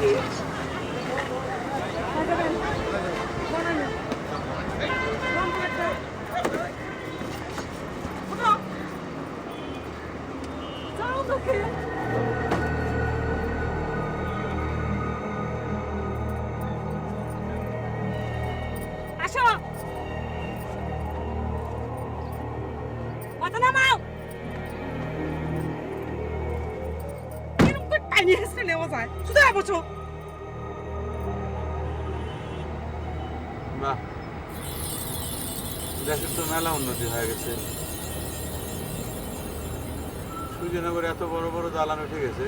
আসো কথা নামাও এরকম করে টাইনি হেসে নেওয়া যায় শুধু বসো বাহ, দেশের তো মেলা উন্নতি হয়ে গেছে। সুজনগরে এত বড় বড় দালান উঠে গেছে,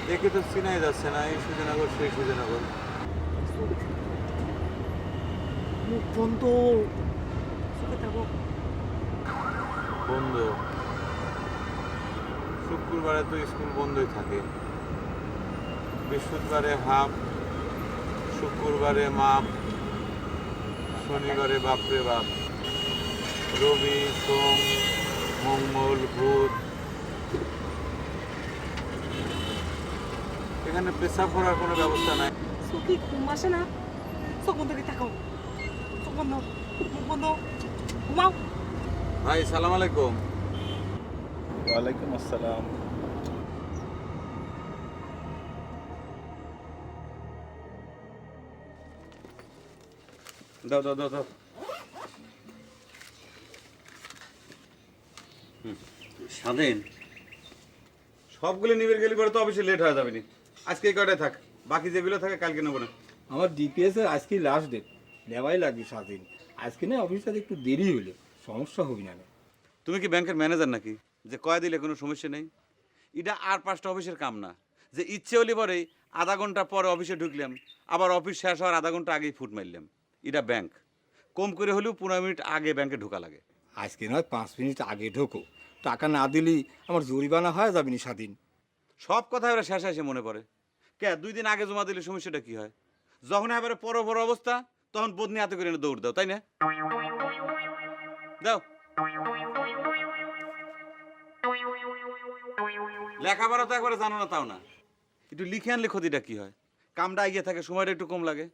দেখে তো চিনাই যাচ্ছে না এই সুজনগর সেই সুজনগর। মুখ বন্ধ চোখে থাকো বন্ধ, শুক্রবারে তো স্কুল বন্ধই থাকে, বৃহস্পতিবারে হাফ, শুক্রবারে মাপ, শনিবারে বাপরে বাপ, রবি সোম মঙ্গল বুধ। এখানে পেশাব করার কোনো ব্যবস্থা নাই। চোখে ঘুম আসে না চোখ বন্ধ করে থাকো চোখ বন্ধ মুখ বন্ধ ঘুমাও ভাই সালাম আলাইকুম। ওয়ালাইকুম আসসালাম। দাও দাও দাও দাও। স্বাধীন সবগুলো নিবে গেলে পরে তো অফিসে লেট হয়ে যাবে নি। আজকে এই কয়টায় থাক, বাকি যেগুলো থাকে কালকে নেবো না। আমার ডিপিএস এর আজকে লাস্ট ডেট, নেওয়াই লাগবে স্বাধীন। আজকে না অফিসটা একটু দেরি হইলে সমস্যা হবে না। তুমি কি ব্যাংকের ম্যানেজার নাকি যে কয় দিলে কোনো সমস্যা নেই? এটা আর 5টা অফিসের কাম না যে ইচ্ছে হলে পরেই আধা ঘন্টা পরে অফিসে ঢুকলাম, আবার অফিস শেষ হওয়ার আধা ঘন্টা আগেই ফুট মারলাম। এটা ব্যাংক, কম করে হলেও 15 মিনিট আগে ব্যাংকে ঢোকা লাগে। আজকে নয় 5 মিনিট আগে ঢোকো, টাকা না দিলেই আমার জরিমানা হয়ে যাবে নি স্বাধীন। সব কথা এবার শেষে এসে মনে পড়ে। কে 2 দিন আগে জমা দিলে সমস্যাটা কি হয়? যখন এবারে বড় বড় অবস্থা তখন বদনি হাতে করে এনে দৌড় দাও, তাই না? দাও। লেখাপড়া তো একবারে জানো না তাও না, একটু লিখে আনলে ক্ষতিটা কি হয়? কামটা এগিয়ে থাকে, সময়টা একটু কম লাগে।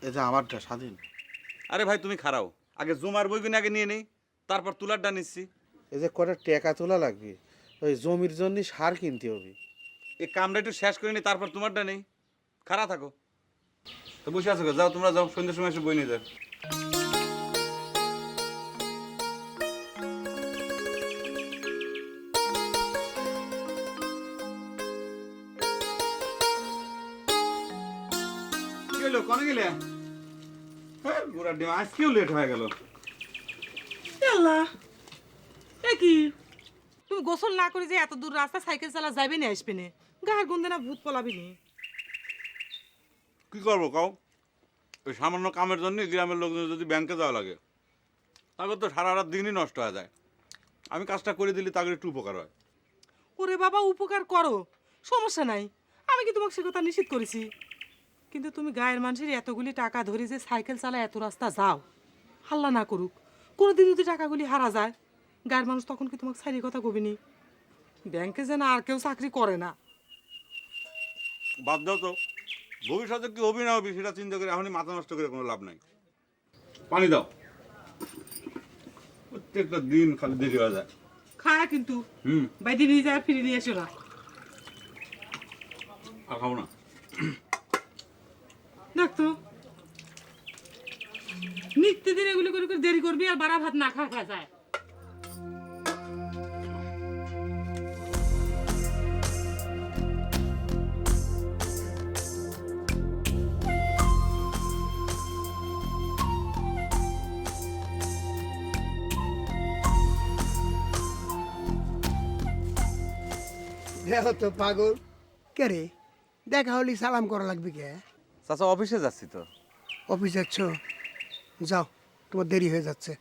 এটা আমারটা স্বাধীন। আরে ভাই তুমি খারাও, আগে জমার বইগুলো আগে নিয়ে নেই, তারপর তুলারটা নিচ্ছি। এই যে কটা টাকা তোলা লাগবে, ওই জমির জন্য সার কিনতে হবে। এই কামটা একটু শেষ করে নি, তারপর তোমারটা নেই। খারাপ থাকো তো বসে আছো, যাও তোমরা যাও, সন্ধ্যের সময় এসে বই নিয়ে যাও। কি হলো, কনে গেলে? হ্যাঁ গোড়ার ডিম, আজকেও লেট হয়ে গেল। আল্লাহ এ কি তুমি গোসল না করে যে এত দূর রাস্তা সাইকেল চালা যাবে না আসবে না গায়ের গন্ধে না ভূত পলাবি নি কি করবো কাও? ওই সামান্য কামের জন্য গ্রামের লোকজন যদি ব্যাংকে যাওয়া লাগে, তারপর তো সারা রাত দিনই নষ্ট হয়ে যায়। আমি কাজটা করে দিলে তাদের একটু উপকার হয়। ওরে বাবা উপকার করো, সমস্যা নাই, আমি কি তোমাকে সে কথা নিষেধ করেছি? কিন্তু তুমি গায়ের মানুষের এতগুলি টাকা ধরে যে সাইকেল চালা এত রাস্তা যাও, হাল্লা না করুক, কোনোদিন যদি টাকাগুলি হারা যায় গায়ের মানুষ তখন কি তোমাকে সারি কথা কবিনি? ব্যাংকে যেন আর কেউ চাকরি করে না। বাদ দাও তো, ভবিষ্যতে কি হবি না হবি সেটা চিন্তা করে এখনই মাথা নষ্ট করে কোনো লাভ নাই। পানি দাও, প্রত্যেকটা দিন খালি দেরি হয়ে যায়। খায় কিন্তু হুম, বাইরে নিয়ে যায় ফিরে নিয়ে এসো না। আর খাবো না। দেখ তো নিত্যদিন এগুলি করে করে দেরি করবি আর বাড়া ভাত না খা খা যায়। দেখো তো পাগল কে রে, দেখা হলি সালাম করা লাগবে কে? চাচা অফিসে যাচ্ছি তো। অফিস যাচ্ছ, যাও, তোমার দেরি হয়ে যাচ্ছে।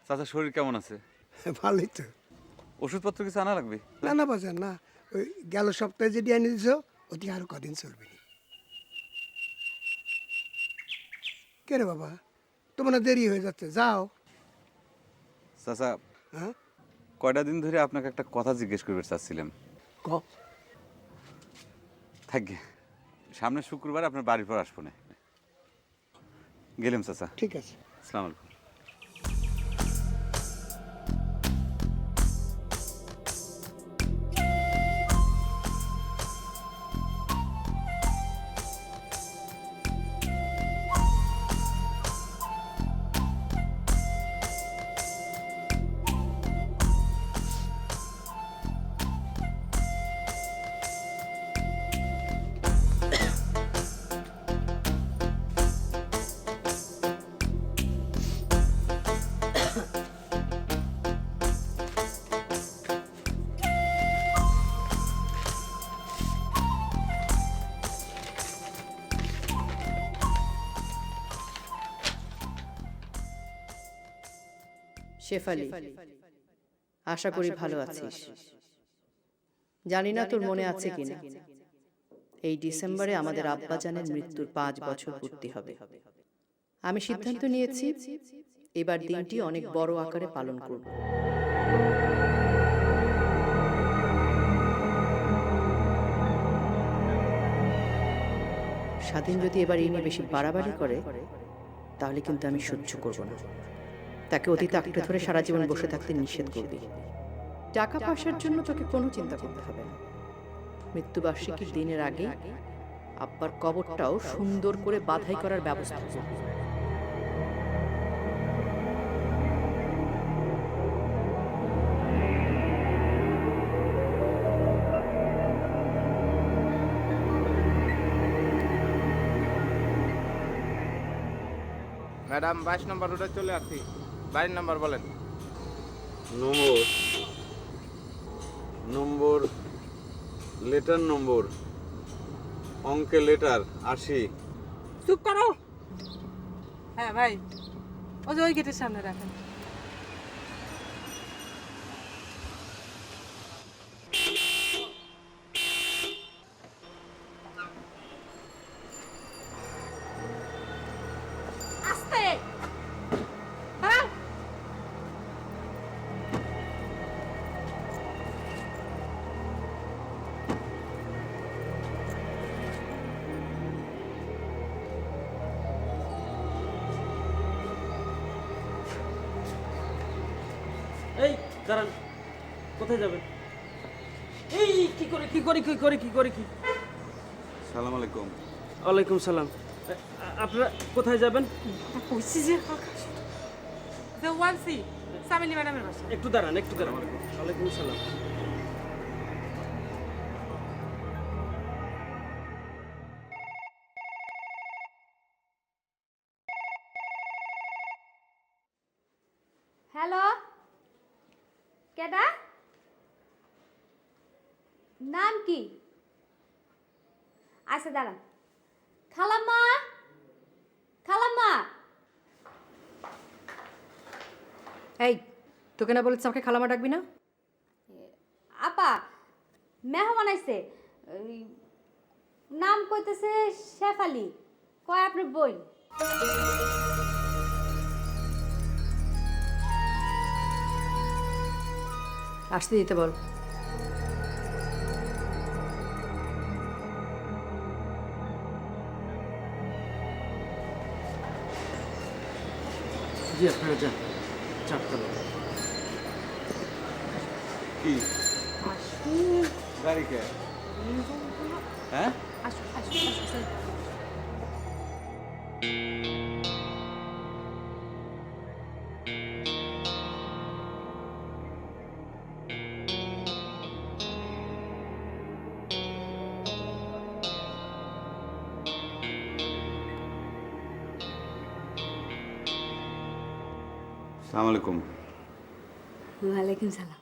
চাচা শরীর কেমন আছে? ভালোই তো। ওষুধপত্র কিছু আনা লাগবে? না না বাজার না, ওই গেল সপ্তাহে যেটি এনে দিছ ওটি আরো কদিন চলবে না। কে রে বাবা, তোমার না দেরি হয়ে যাচ্ছে, যাও। চাচা হ্যাঁ কয়টা দিন ধরে আপনাকে একটা কথা জিজ্ঞেস করতে চাচ্ছিলাম। ক। থাকি সামনে শুক্রবার আপনার বাড়ির পর আসবো না গেলাম চাচা ঠিক আছে। আসসালামু আলাইকুম শেফালি, আশা করি ভালো আছিস। জানি না তোর মনে আছে কিনা, এই ডিসেম্বরে আমাদের আব্বাজানের মৃত্যুর 5 বছর পূর্তি হবে। আমি সিদ্ধান্ত নিয়েছি এবার দিনটি অনেক বড় আকারে পালন করব। স্বাধীন যদি এবার এই নিয়ে বেশি বাড়াবাড়ি করে তাহলে কিন্তু আমি সহ্য করব না। তাকে অতীতে আঁকড়ে ধরে সারা জীবন বসে থাকতে নিষেধ করবি। টাকা পয়সার জন্য তোকে কোনো চিন্তা করতে হবে না। মৃত্যুবার্ষিকীর দিনের আগে আব্বার কবরটাও সুন্দর করে বাধাই করার ব্যবস্থা করব। ম্যাডাম 22 নম্বর রোডে চলে আসছি। বাড়ির নাম্বার বলেন। নম্বর লেটার নম্বর অঙ্কে লেটার 80 চুপ করো। হ্যাঁ ভাই, ওই যে ওই গেটের সামনে রাখেন। আস্তে। হ্যাঁ এই দাঁড়ান, কোথায় যাবেন? এই কি করে কি করে কি করে কি করে কি? সালাম আলাইকুম ওয়ালাইকুম সালাম। আপনারা কোথায় যাবেন? কইছি যে the one C সামিলি ম্যাডামের বাসা। একটু দাঁড়ান, একটু দাঁড়ান। ওয়ালাইকুম সালাম। হ্যালো, কেডা? নাম কি? আচ্ছা দাঁড়ান। খালাম্মা, খালাম্মা। এই, তোকে না বলেছি আমাকে খালামা ডাকবি না? আপা, মেহমান আইছে। নাম কইতেছে শেফালি, কয় আপনার বই। আসতে দিতে বল। জি আপনারা যান, চাপ করুন। কি গাড়ি কে? হ্যাঁ আসো আসো আসো। আসসালামু আলাইকুম ওয়ালাইকুম সালাম।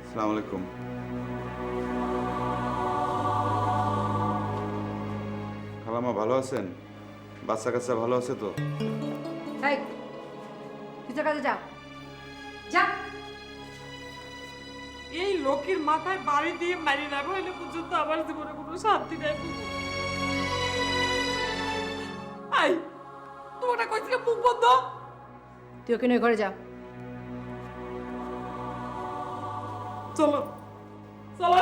আসসালামু আলাইকুম খালামা, ভালো আছেন? বাচ্চা কাচ্চা ভালো আছে তো? এই, তুই তোর কাজে যা। যা। এই লোকের মাথায় বাড়ি দিয়ে মারি না হইলে পর্যন্ত আমার জীবনে কোনো শান্তি নাই। আই তোমাকে কইছিলাম মুখ বন্ধ। তুই ওকে নিয়ে ঘরে যা। চলো চলো।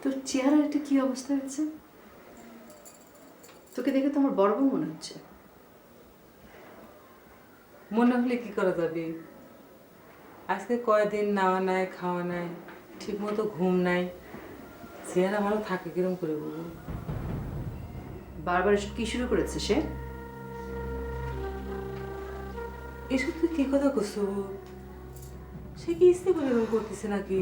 তোর চেহারার একটা কি অবস্থা হয়েছে? তোকে দেখে তো আমার বড় বউ মনে হচ্ছে। মনে হলে কি করা যাবে? আজকে কয়দিন নাওয়া নাই, খাওয়া নাই, ঠিক মতো ঘুম নাই, চেহারা ভালো থাকে কিরম করে বলবো? বারবার এসব কি শুরু করেছে সে? এসব তুই কি কথা করছো? সে কি ইচ্ছে করে এরকম করতেছে নাকি?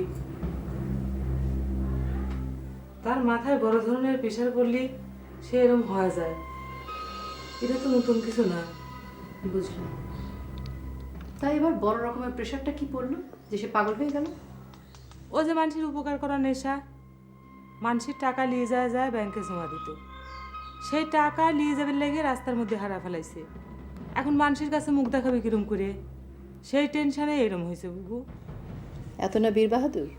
তার মাথায় বড় ধরনের প্রেশার পড়লে সে এরকম হয়ে যায়। এটা তো নতুন কিছু না। বুঝলাম। তাই এবার বড় রকমের প্রেশারটা কি পড়লো যে সে পাগল হয়ে গেল? ও যে মানুষের উপকার করার নেশা, মানুষের টাকা নিয়ে যায় যায় ব্যাংকে জমা দিত, সেই টাকা নিয়ে যাবে লেগে রাস্তার মধ্যে হারা ফেলাইছে। এখন মানুষের কাছে মুখ দেখাবে কিরম করে, সেই টেনশনে এরম হয়েছে বুবু। এত না বীর বাহাদুর,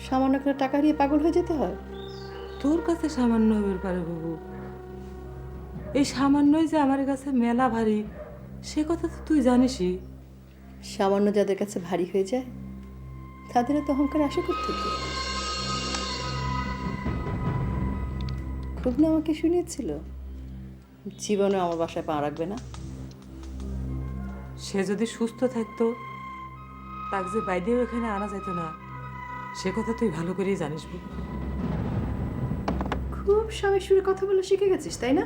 সামান্য একটা টাকা নিয়ে পাগল হয়ে যেতে হয়? তোর কাছে সামান্য হইবার পারে বুবু, এই সামান্যই যে আমার কাছে মেলা ভারী, সে কথা তো তুই জানিসই। সামান্য যাদের কাছে ভারী হয়ে যায় তাদের তো অহংকার আশা করতে কি? খুব না আমাকে শুনিয়েছিল জীবনে আমার বাসায় পা রাখবে না। সে যদি সুস্থ থাকতো, তাকে যে বাইরেও এখানে আনা যেত না, সে কথা তুই ভালো করেই জানিস বুবু। খুব স্বামী সুরে কথা বলে শিখে গেছিস তাই না?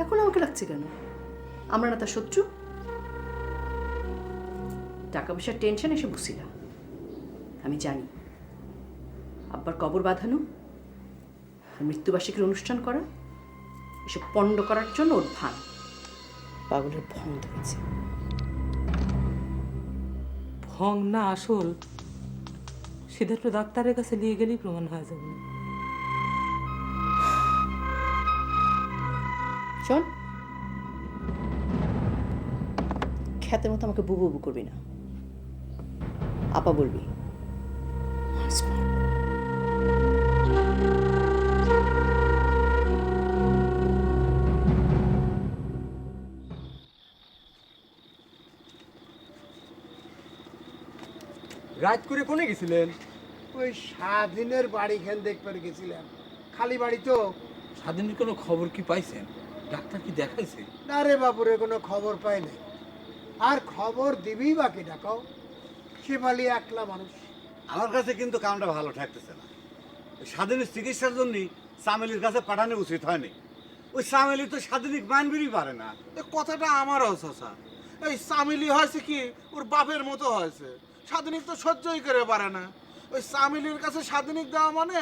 এখন আমাকে লাগছে কেন? আমরা না তার শত্রু? টাকা পয়সার টেনশন এসে বসিলা। আমি জানি আব্বার কবর বাঁধানো, মৃত্যুবার্ষিকীর অনুষ্ঠান করা, এসব পণ্ড করার জন্য ওর ভান। পাগলের ভং ধরেছে। ভং না আসল, সিদ্ধার্থ ডাক্তারের কাছে নিয়ে গেলেই প্রমাণ হয়ে যাবে। শোন, খ্যাতের মতো আমাকে বুবু বুবু করবি না, আপা বলবি। রাত করে কোনে গেছিলেন? ওই স্বাধীনের বাড়িখান দেখবার গেছিলাম। খালি বাড়ি তো। স্বাধীনের কোনো খবর কি পাইছেন? ডাক্তার কি দেখাইছে? না রে বাপুরে, কোনো খবর পাই নাই। আর খবর দিবি বাকি ডাকাও, শেফালি একলা মানুষ। আমার কাছে কিন্তু কামটা ভালো ঠেকতেছে না। স্বাধীনের চিকিৎসার জন্য সামেলির কাছে পাঠানো উচিত হয়নি। ওই সামেলি তো স্বাধীনিক মানবিরই পারে না। কথাটা আমারও চাচা। এই সামিলি হয়েছে কি ওর বাপের মতো হয়েছে, স্বাধীনিক তো সহ্যই করে পারে না। ওই সামিলির কাছে স্বাধীনিক দেওয়া মানে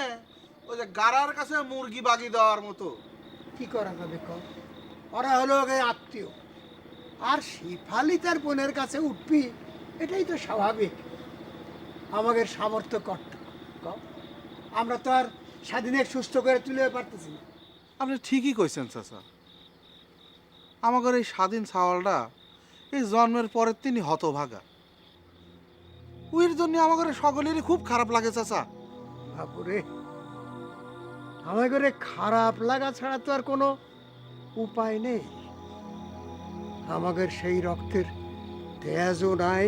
ওই যে গাড়ার কাছে মুরগি বাগি দেওয়ার মতো। কি করা যাবে ক? ওরা হলো ওকে আত্মীয়, আর শেফালি তার বোনের কাছে উঠবি, এটাই তো স্বাভাবিক। আমাদের সামর্থ্য কষ্ট ক, আমরা তো আর স্বাধীনের সুস্থ করে তুলে পারতেছি না। আপনি ঠিকই কইছেন চাচা। আমাদের এই স্বাধীন ছাওয়ালটা এই জন্মের পরের তিনি হতভাগা। ওইর জন্য আমাদের সকলেরই খুব খারাপ লাগে চাচা। বাপুরে, আমাদের খারাপ লাগা ছাড়া তো আর কোনো উপায় নেই। আমাদের সেই রক্তের তেজও নাই,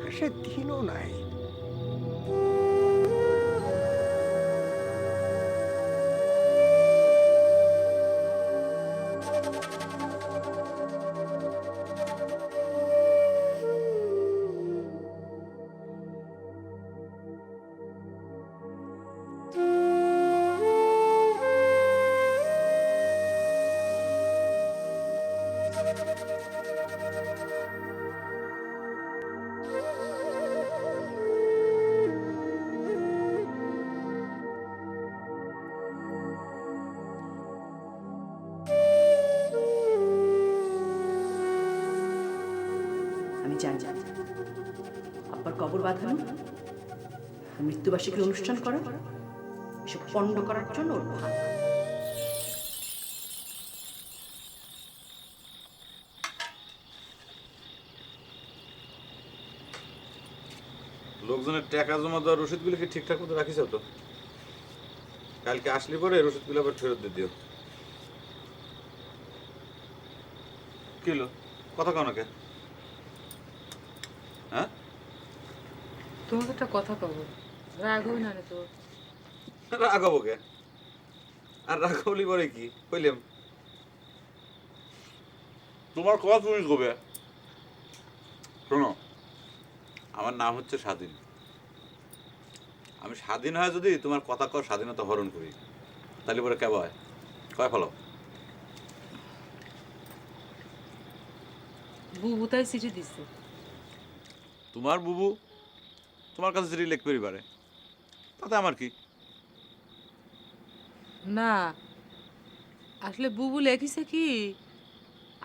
আর সে দিনও নাই। জানি আব্বার কবর বাঁধানো আর মৃত্যুবার্ষিকীর অনুষ্ঠান করা এসব পণ্ড করার জন্য ওর ভাগ। লোকজনের টাকা জমা দেওয়ার রসিদগুলো কি ঠিকঠাক মতো রাখিস তো? কালকে আসলে পরে রসিদগুলো আবার ফেরত দিয়ে দিও। কি হলো, কথা কও না কে? হ্যাঁ, তোমাকে একটা কথা কব, রাগ হই না রে তোর? রাগাবো কে? আর রাগাবলি পরে কি কইলাম? তোমার কথা তুমি কবে? শোনো, আমার নাম হচ্ছে স্বাধীন। আমি স্বাধীন হয় যদি তোমার কথা কর স্বাধীনতা হরণ করি, তাহলে পরে কেবা হয় কয় ফলো? বুবু তাই চিঠি দিচ্ছে। তোমার বুবু তোমার কাছে চিঠি লিখতে পারে, তাতে আমার কি? না, আসলে বুবু লেখিছে কি,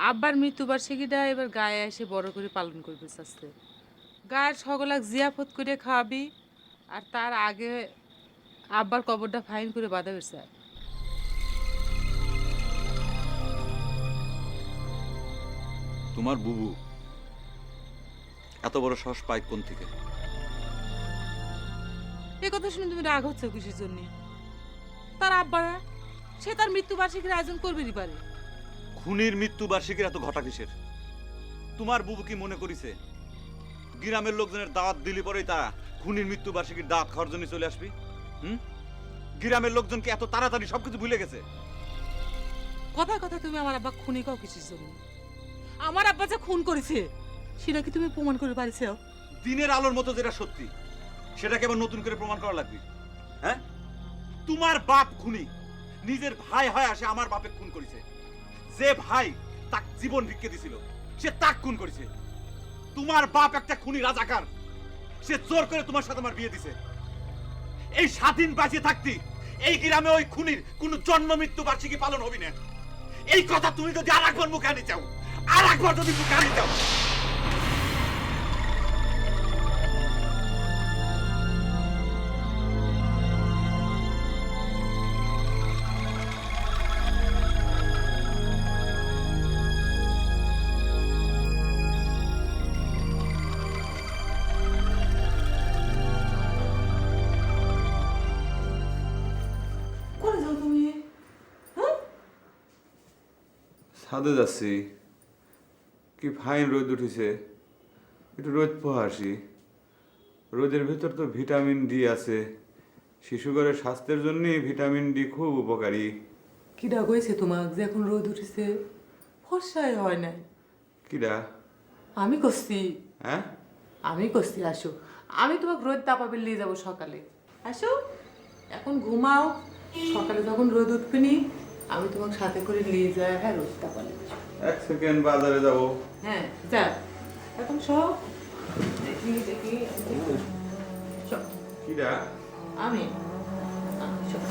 আব্বার মৃত্যুবার্ষিকীটা এবার গায়ে এসে বড় করে পালন করবে চাচ্ছে। গায়ের সকলাক জিয়াফত করে খাওয়াবি, আর তার আগে আব্বার কবরটা ফাইন করে বাঁধা গেছে। তোমার বুবু এত বড় সাহস পায় কোন থেকে? এই কথা শুনে তুমি রাগ হচ্ছে কিসের জন্য? তার আব্বারা সে তার মৃত্যুবার্ষিকীর আয়োজন করবেই পারে। খুনির মৃত্যু বার্ষিকীর এত ঘটা কিসের? তোমার বুবু কি মনে করিছে গ্রামের লোকজনের দাওয়াত দিলি পরেই তারা খুনির মৃত্যু বার্ষিকীর দাওয়াত খাওয়ার জন্য চলে আসবি? গ্রামের লোকজনকে এত তাড়াতাড়ি সবকিছু ভুলে গেছে? কথায় কথায় তুমি আমার আব্বা খুনি কাও কিসের জন্য? আমার আব্বা যা খুন করেছে সেটা কি তুমি প্রমাণ করে পারিছো? দিনের আলোর মতো যেটা সত্যি সেটাকে আবার নতুন করে প্রমাণ করা লাগবে? হ্যাঁ, তোমার বাপ খুনি, নিজের ভাই হয় আসে আমার বাপে খুন করেছে। যে ভাই তাক জীবন ভিক্ষে দিছিল সে তাক খুন করেছে। তোমার বাপ একটা খুনি রাজাকার, সে জোর করে তোমার সাথে আমার বিয়ে দিছে। এই স্বাধীন বাঁচিয়ে থাকতি এই গ্রামে ওই খুনির কোন জন্ম মৃত্যু বার্ষিকী পালন হবি না। এই কথা তুমি যদি আর একবার মুখে আনি চাও, আর একবার যদি মুখে আনি চাও, করে যাও তুমি? ছাদে যাচ্ছি, কি ফাইন রোদ উঠেছে, একটু রোদ পোহাসি। রোদের ভিতর তো ভিটামিন ডি আছে, শিশুগরের স্বাস্থ্যের জন্য ভিটামিন ডি খুব উপকারী। কিডা কইছে তোমাক যে এখন রোদ উঠেছে? ফর্সাই হয় নাই। কিরা? আমি কইছি। হ্যাঁ, আমি কইছি আসো, আমি তোমাকে রোদ তাপাবে নিয়ে যাবো সকালে। আসো, এখন ঘুমাও, সকালে যখন রোদ উঠবে নি আমি তোমাকে সাথে করে নিয়ে যাই। হ্যাঁ, রোদ তাপালে। এক সেকেন্ড বাজারে যাবো। হ্যাঁ যা, এখন সব দেখি দেখি সব কিরা? আমি সব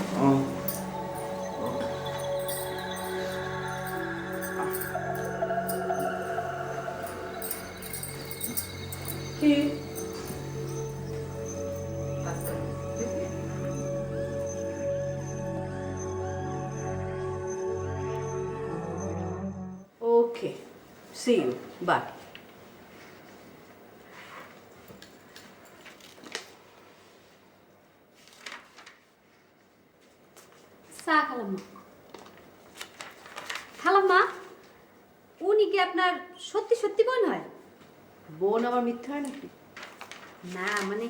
কি ওকে, সি ইউ, বাই। চা খালাম্মা। খালাম্মা, উনি কি আপনার সত্যি সত্যি বোন হয়? বোন আমার মিথ্যা হয় নাকি? না মানে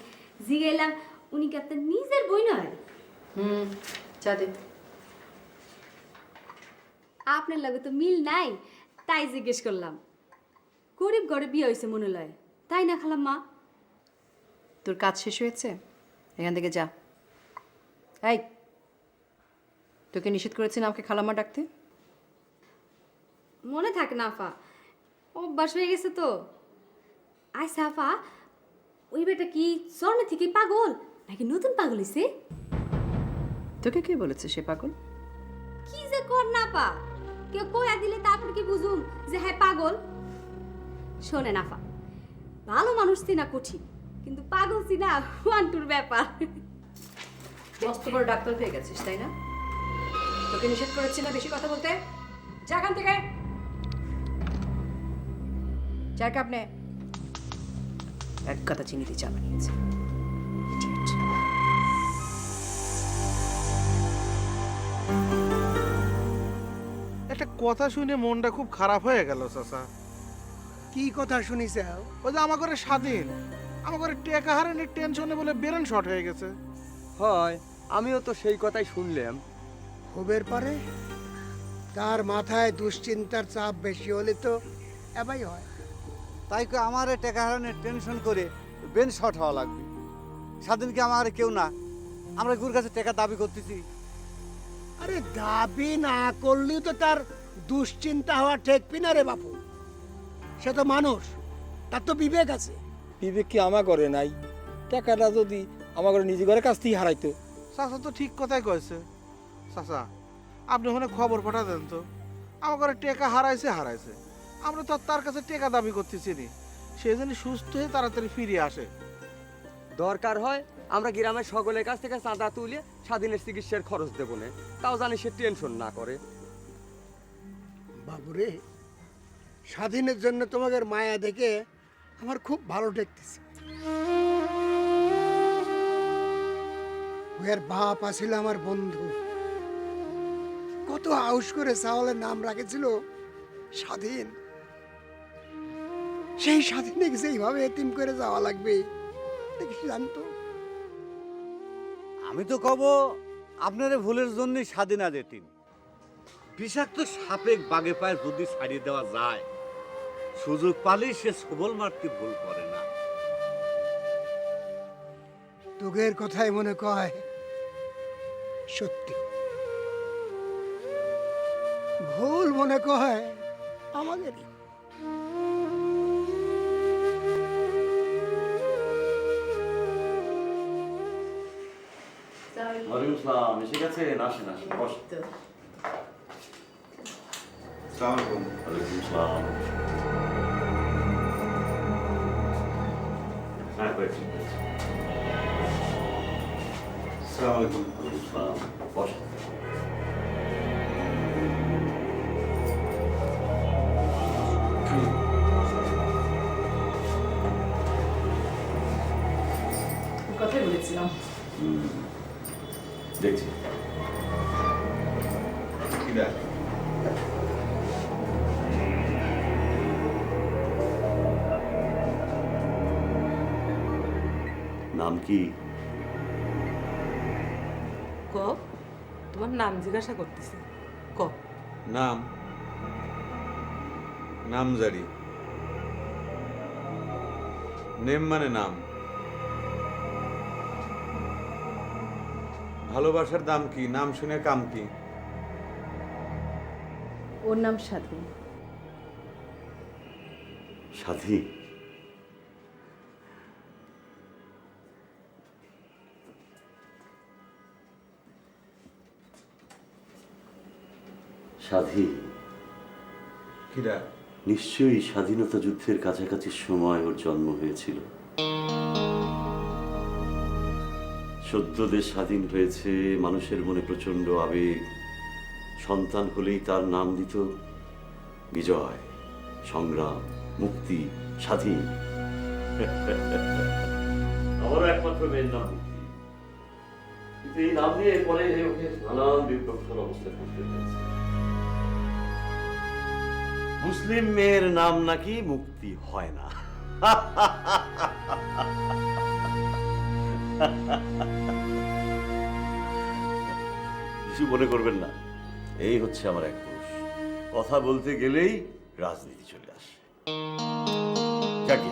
জিগাইলাম, উনি কি আপনার নিজের বোন হয়? চা দে। আপনার লগে তো মিল নাই, তাই জিজ্ঞেস করলাম। গরিব ঘরে বিয়ে হয়েছে মনে লয়, তাই না খালাম্মা? তোর কাজ শেষ হয়েছে, এখান থেকে যা। এই, তোকে নিষেধ করেছি না আমাকে খালাম্মা ডাকতে? মনে থাকে না আফা, অভ্যাস হয়ে গেছে তো। আইসা আফা, ওই বেটা কি জন্ম থেকে পাগল নাকি নতুন পাগল হইছে? তোকে কে বলেছে সে পাগল? কি যে কর না পা, কেউ কয়া দিলে তারপর কি বুঝুম যে হ্যাঁ পাগল? শোনেন আফা, ভালো মানুষ চিনা কঠিন, কিন্তু পাগল চিনা ওয়ান্টুর ব্যাপার। মস্ত বড় ডাক্তার হয়ে গেছিস তাই না? তোকে নিষেধ করেছি না বেশি কথা বলতে? যা এখান থেকে। চার কাপ নে। এক কথা চিনি দিয়ে চা বানিয়েছে। Idiot. একটা কথা শুনে মনটা খুব খারাপ হয়ে গেল চাচা। কি কথা শুনিস? ওই যে আমার ঘরে স্বাধীন, আমার ঘরে টেকা হারানোর টেনশনে বলে ব্রেন শর্ট হয়ে গেছে। হয়, আমিও তো সেই কথাই শুনলাম। হবের পারে তার মাথায় দুশ্চিন্তার চাপ বেশি হলে তো এবাই হয়। তাই আমার টাকা হারানোর টেনশন করে বেন শর্ট হওয়া লাগবে। স্বাধীনকে আমার কেউ না, আমরা গুর কাছে টাকা দাবি করতেছি। আরে দাবি না করলেও তো তার দুশ্চিন্তা হওয়া ঠেকবি না রে বাপু। সে তো মানুষ, তার তো বিবেক আছে। বিবেক কি আমার ঘরে নাই? টাকাটা যদি আমার ঘরে নিজে ঘরের কাছ থেকে হারাইতো। চাচা তো ঠিক কথাই কয়েছে। চাচা আপনি ওখানে খবর পাঠা দেন তো, আমার ঘরে টেকা হারাইছে। আমরা তো আর তার কাছে টেকা দাবি করতেছি নি, সে যেন সুস্থ হয়ে তাড়াতাড়ি ফিরে আসে। দরকার হয় আমরা গ্রামের সকলের কাছ থেকে চাঁদা তুলে স্বাধীনের চিকিৎসার খরচ দেবো না, তাও জানি সে টেনশন না করে। বাবুরে, স্বাধীনের জন্য তোমাদের মায়া দেখে আমার খুব ভালো ঠেকতেছে। ওর বাপ আছিল আমার বন্ধু, কত হাউস করে চাওয়ালের নাম রাখেছিল স্বাধীন। সেই স্বাধীনে যেইভাবে এতিম করে যাওয়া লাগবে দেখিস জানতো। আমি তো কব আপনার ভুলের জন্যই স্বাধীন আজ এতিম। বিষাক্ত সাপে বাগে পায়ে যদি ছাড়িয়ে দেওয়া যায়, সুযোগ পালেই সে সবল মারতে ভুল করে না। তোগের কথাই মনে কয় সত্যি, ভুল মনে কয় আমাদেরই। ওয়ালাইকুম আসসালাম। এসে গেছেন? আসেন আসেন, বসেন। ওয়ালাইকুম আসসালাম। হ্যাঁ, হয়েছে। ওয়ালাইকুম আসসালাম, বসেন। কথাই বলেছিলাম। দেখছি। নাম কি? ক, তোমার নাম জিজ্ঞাসা করতেছি, ক। নাম জারি। নেম মানে নাম। ভালোবাসার দাম কি? নাম শুনে কাম কি? ওর নাম স্বাধীন। স্বাধীন? স্বাধীন কিরা? নিশ্চয়ই স্বাধীনতা যুদ্ধের কাছাকাছি সময় ওর জন্ম হয়েছিল। সদ্য দেশ স্বাধীন হয়েছে, মানুষের মনে প্রচন্ড আবেগ। সন্তান হলেই তার নাম দিত বিজয়, সংগ্রাম, মুক্তি, স্বাধীন। আমারও একমাত্র মেয়ের নাম মুক্তি, কিন্তু এই নাম নিয়ে পরে ওকে নানান বিপ্লবকর অবস্থায় পড়তে হয়েছে। মুসলিম মেয়ের নাম নাকি মুক্তি হয় না। কিছু মনে করবেন না, এই হচ্ছে আমার এক দোষ। কথা বলতে গেলেই রাজনীতি চলে আসে। যাকে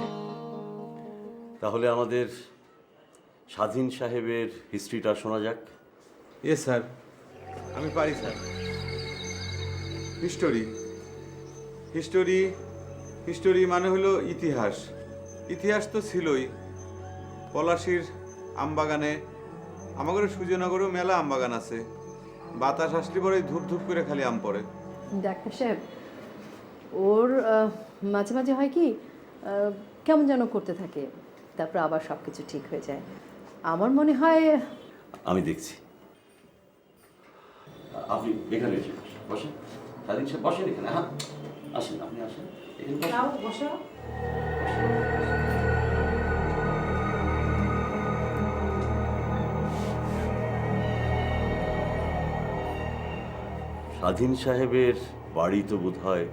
তাহলে আমাদের স্বাধীন সাহেবের হিস্ট্রিটা শোনা যাক। স্যার, আমি পারি স্যার। হিস্টোরি মানে হলো ইতিহাস। ইতিহাস তো ছিলই। পলাশির আমবাগানে, আমাদের সুজনগরেও মেলা আমবাগান আছে। বাতাস আসলে পরে ধূপ ধূপ করে খালি আম পড়ে। ডাক্তার সাহেব, ওর মাঝে মাঝে হয় কি, কেমন যেন করতে থাকে, তারপর আবার সব কিছু ঠিক হয়ে যায়। আমার মনে হয় আমি দেখছি। আপনি এখানে এসে বসেন, স্বাধীন সাহেব বসেন এখানে। হ্যাঁ আসেন, আপনি আসেন এখানে বসেন। স্বাধীন সাহেবের বাড়ি তো বোধ হয়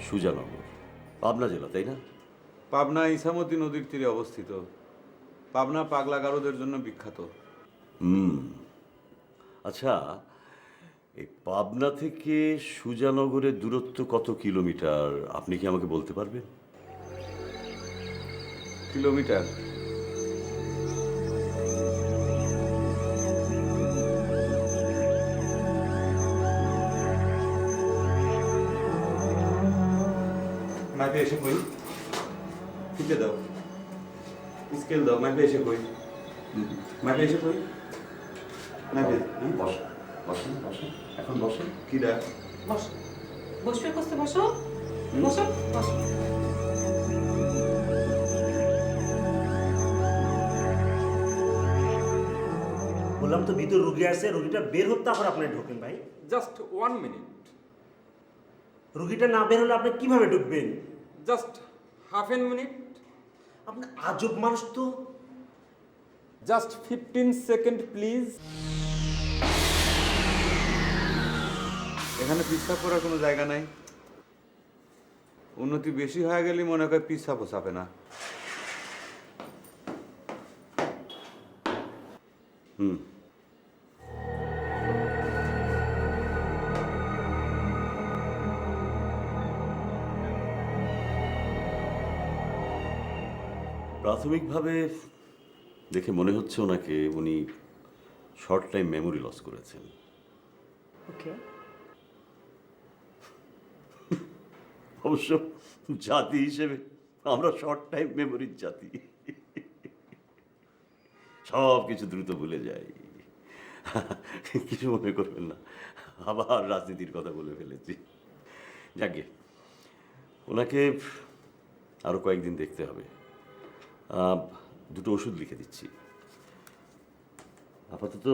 সুজানগর, পাবনা জেলা, তাই না? পাবনা ইসামতি নদীর তীরে অবস্থিত। পাবনা পাগলা গারদের জন্য বিখ্যাত। আচ্ছা, এই পাবনা থেকে সুজানগরের দূরত্ব কত কিলোমিটার আপনি কি আমাকে বলতে পারবেন? কিলোমিটার? মাইপে এসে কই, ফিতে দাও, স্কেল দাও। মাইপে এসে কই, মাইপে এসে কই, মাইপে। বসেন বসেন বসেন, এখন বসেন। কি দা? বসো, বসবে কষ্ট, বসো বসো বসো। বললাম তো ভিতর রুগী আছে, রুগীটা বের হতে আবার আপনি ঢোকেন ভাই। Just 1 minute. রুগীটা না বের হলে আপনি কিভাবে ঢুকবেন? Just half an minute. আপনি আজব মানুষ তো। Just 15 second please. এখানে পিছাপ করার কোনো জায়গা নাই। উন্নতি বেশি হয়ে গেলে মনে হয় পিছাপও চাপে না। প্রাথমিকভাবে দেখে মনে হচ্ছে ওনাকে উনি শর্ট টাইম মেমোরি লস করেছেন। ওকে, অবশ্য জাতি হিসেবে আমরা শর্ট টাইম মেমোরির জাতি, সব কিছু দ্রুত ভুলে যাই। কিছু মনে করবেন না, আবার রাজনীতির কথা বলে ফেলেছি। যাকে ওনাকে আরো কয়েকদিন দেখতে হবে। দুটো ওষুধ লিখে দিচ্ছি, আপাতত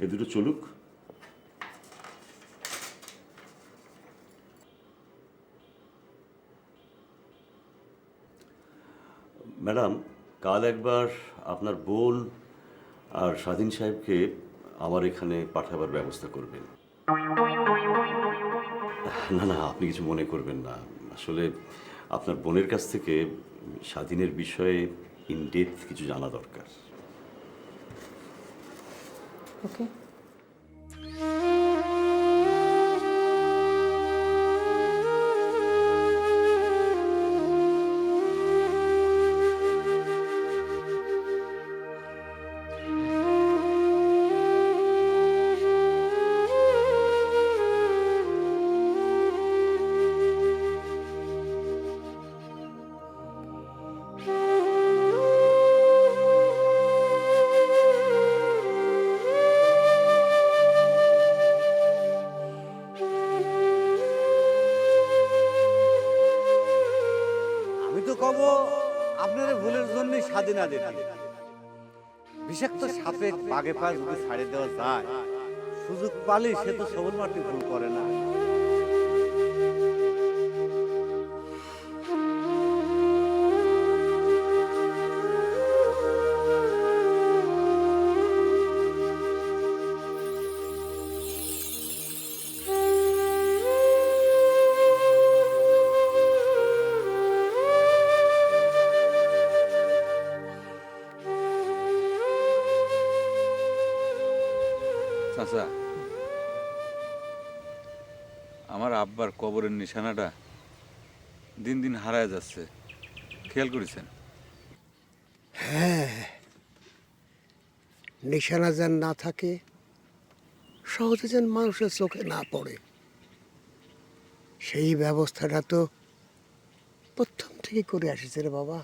এ দুটো চলুক। ম্যাডাম, কাল একবার আপনার বোন আর স্বাধীন সাহেবকে আমার এখানে পাঠাবার ব্যবস্থা করবেন। না না, আপনি কিছু মনে করবেন না। আসলে আপনার বোনের কাছ থেকে স্বাধীনের বিষয়ে ইন ডেপথ কিছু জানা দরকার। ওকে। আমি তো কব আপনার ভুলের জন্যই স্বাধীনা দিতে। বিষাক্ত সাপে বাগে পায়ে যদি ছাড়িয়ে দেওয়া যায়, সুযোগ পালে সে তো সবল মাটি ভুল করে না। চাচা, আমার আব্বার কবরের নিশানাটা দিন দিন হারায় যাচ্ছে, খেয়াল করেছেন? হ্যাঁ, নিশানা যেন না থাকে, সহজে যেন মানুষের চোখে না পড়ে, সেই ব্যবস্থাটা তো প্রথম থেকে করে আসছে রে বাবা।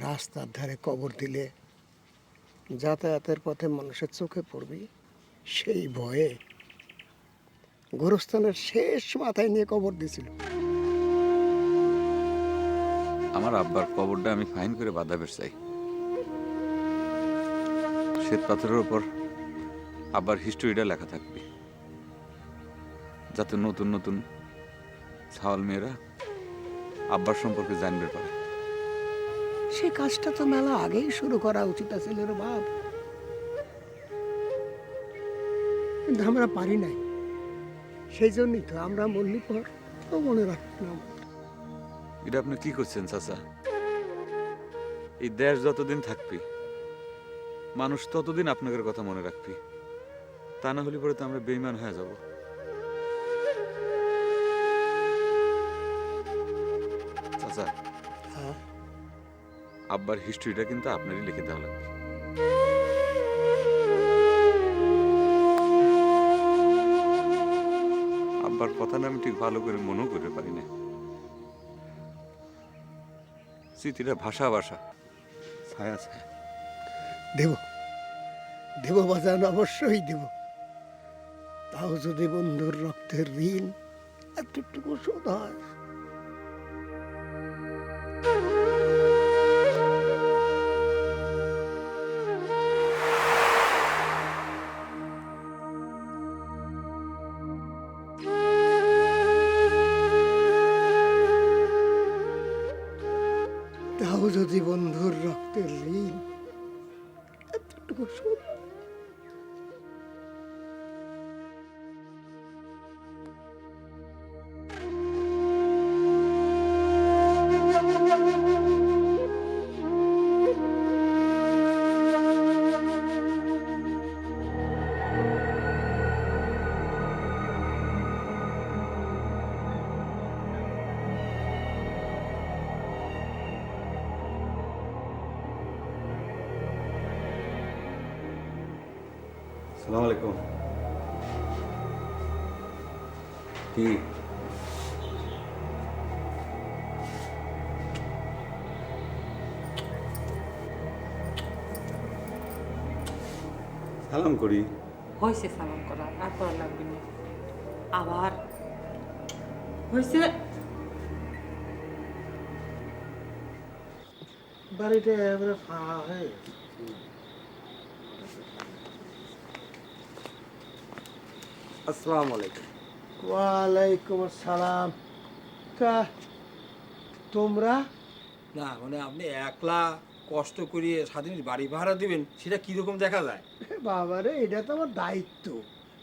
রাস্তার ধারে কবর দিলে যাতায়াতের পথে মানুষের চোখে পড়বি, সেই ভয়ে গোরস্থানের শেষ মাথায় নিয়ে কবর দিয়েছিল। আমার আব্বার কবরটা আমি ফাইন করে বাঁধাবের চাই। শ্বেত পাথরের উপর আব্বার হিস্টোরিটা লেখা থাকবে, যাতে নতুন নতুন ছাওয়াল মেয়েরা আব্বার সম্পর্কে জানবে পারে। সে কাজটা তো মেলা আগেই শুরু করা উচিত আছিল রে বাপ, কিন্তু আমরা পারি নাই। সেই জন্যই তো আমরা মল্লি পর তো মনে রাখলাম। এটা আপনি কি করছেন চাচা? এই দেশ যতদিন থাকবে মানুষ ততদিন আপনাদের কথা মনে রাখবে, তা না হলে পরে তো আমরা বেঈমান হয়ে যাব। চাচা, আব্বার হিস্ট্রিটা কিন্তু আপনারই লিখে দেওয়া লাগবে। আব্বার কথা না আমি ঠিক ভালো করে মনেও করতে পারি না। স্মৃতিটা ভাষা ভাষা, ছায়া ছায়া। দেব দেব বাজান, অবশ্যই দেব। তাও যদি বন্ধুর রক্তের ঋণ একটু শোধ হয়। তাও যদি বন্ধুর রক্তের ঋণ এতটুকু শোধ হয়। আসসালামু আলাইকুম। কি সালাম করি? হয়েছে সালাম করা, আর করা লাগবে না। আবার হয়েছে। বাড়িটা এবারে ফাঁকা হয়ে গেছে। আসসালামু আলাইকুম। ওয়ালাইকুম আসসালাম। তা তোমরা? না মানে আপনি একলা কষ্ট করিয়ে স্বাধীন বাড়ি ভাড়া দিবেন, সেটা কিরকম দেখা যায়? বাবারে, এটা তো আমার দায়িত্ব,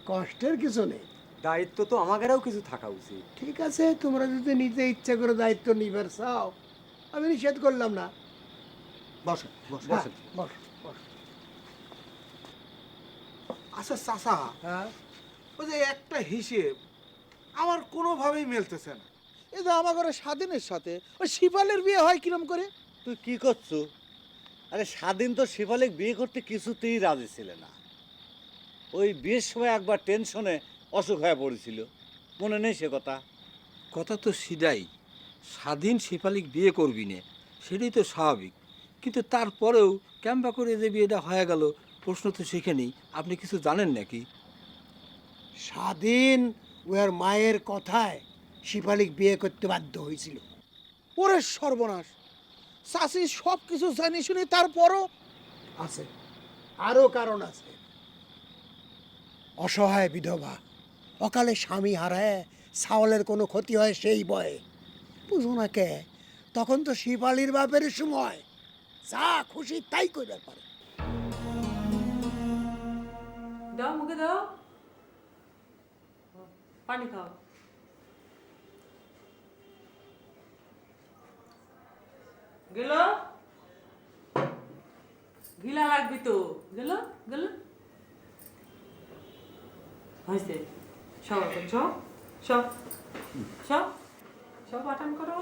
কষ্টের কিছু নেই। দায়িত্ব তো আমাদেরও কিছু থাকা উচিত। ঠিক আছে, তোমরা যদি নিতে ইচ্ছা করে দায়িত্ব নিবার চাও, আমি নিষেধ করলাম না। বসেন বসেন। হ্যাঁ, বস বস। আচ্ছা চাচা, হ্যাঁ, ওই যে একটা হিসেব আমার কোনোভাবেই মেলতেছে না। এই যে আমার ঘরে স্বাধীনের সাথে ওই শিপালের বিয়ে হয় কিরম করে? তুই কি করছো? আরে স্বাধীন তো শেফালিক বিয়ে করতে কিছুতেই রাজি ছিল না। ওই বিয়ের সময় একবার টেনশনে অসুখ হয়ে পড়েছিল, মনে নেই সে কথা? কথা তো সিধাই, স্বাধীন শেফালিক বিয়ে করবি না, সেটাই তো স্বাভাবিক। কিন্তু তারপরেও ক্যাম্পা করে যে বিয়েটা হয়ে গেল, প্রশ্ন তো সেখানেই। আপনি কিছু জানেন নাকি? স্বাধীন ওর মায়ের কথায় শিপালিক বিয়ে করতে বাধ্য হয়েছিল। ওরে সর্বনাশ! চাষি সব কিছু জানি শুনি তারপরও আছে, আরো কারণ আছে। অসহায় বিধবা, অকালে স্বামী হারায় ছাওয়ালের কোনো ক্ষতি হয় সেই ভয়ে। বুঝো না কে? তখন তো শিপালির বাপের সময়, যা খুশি তাই করতে পারে। দাও, মুখে দাও, পানি খাও। গেল, গিলা লাগবি তো। গেল গেল, হয়েছে। সব এখন সব সব সব সব আটান করো।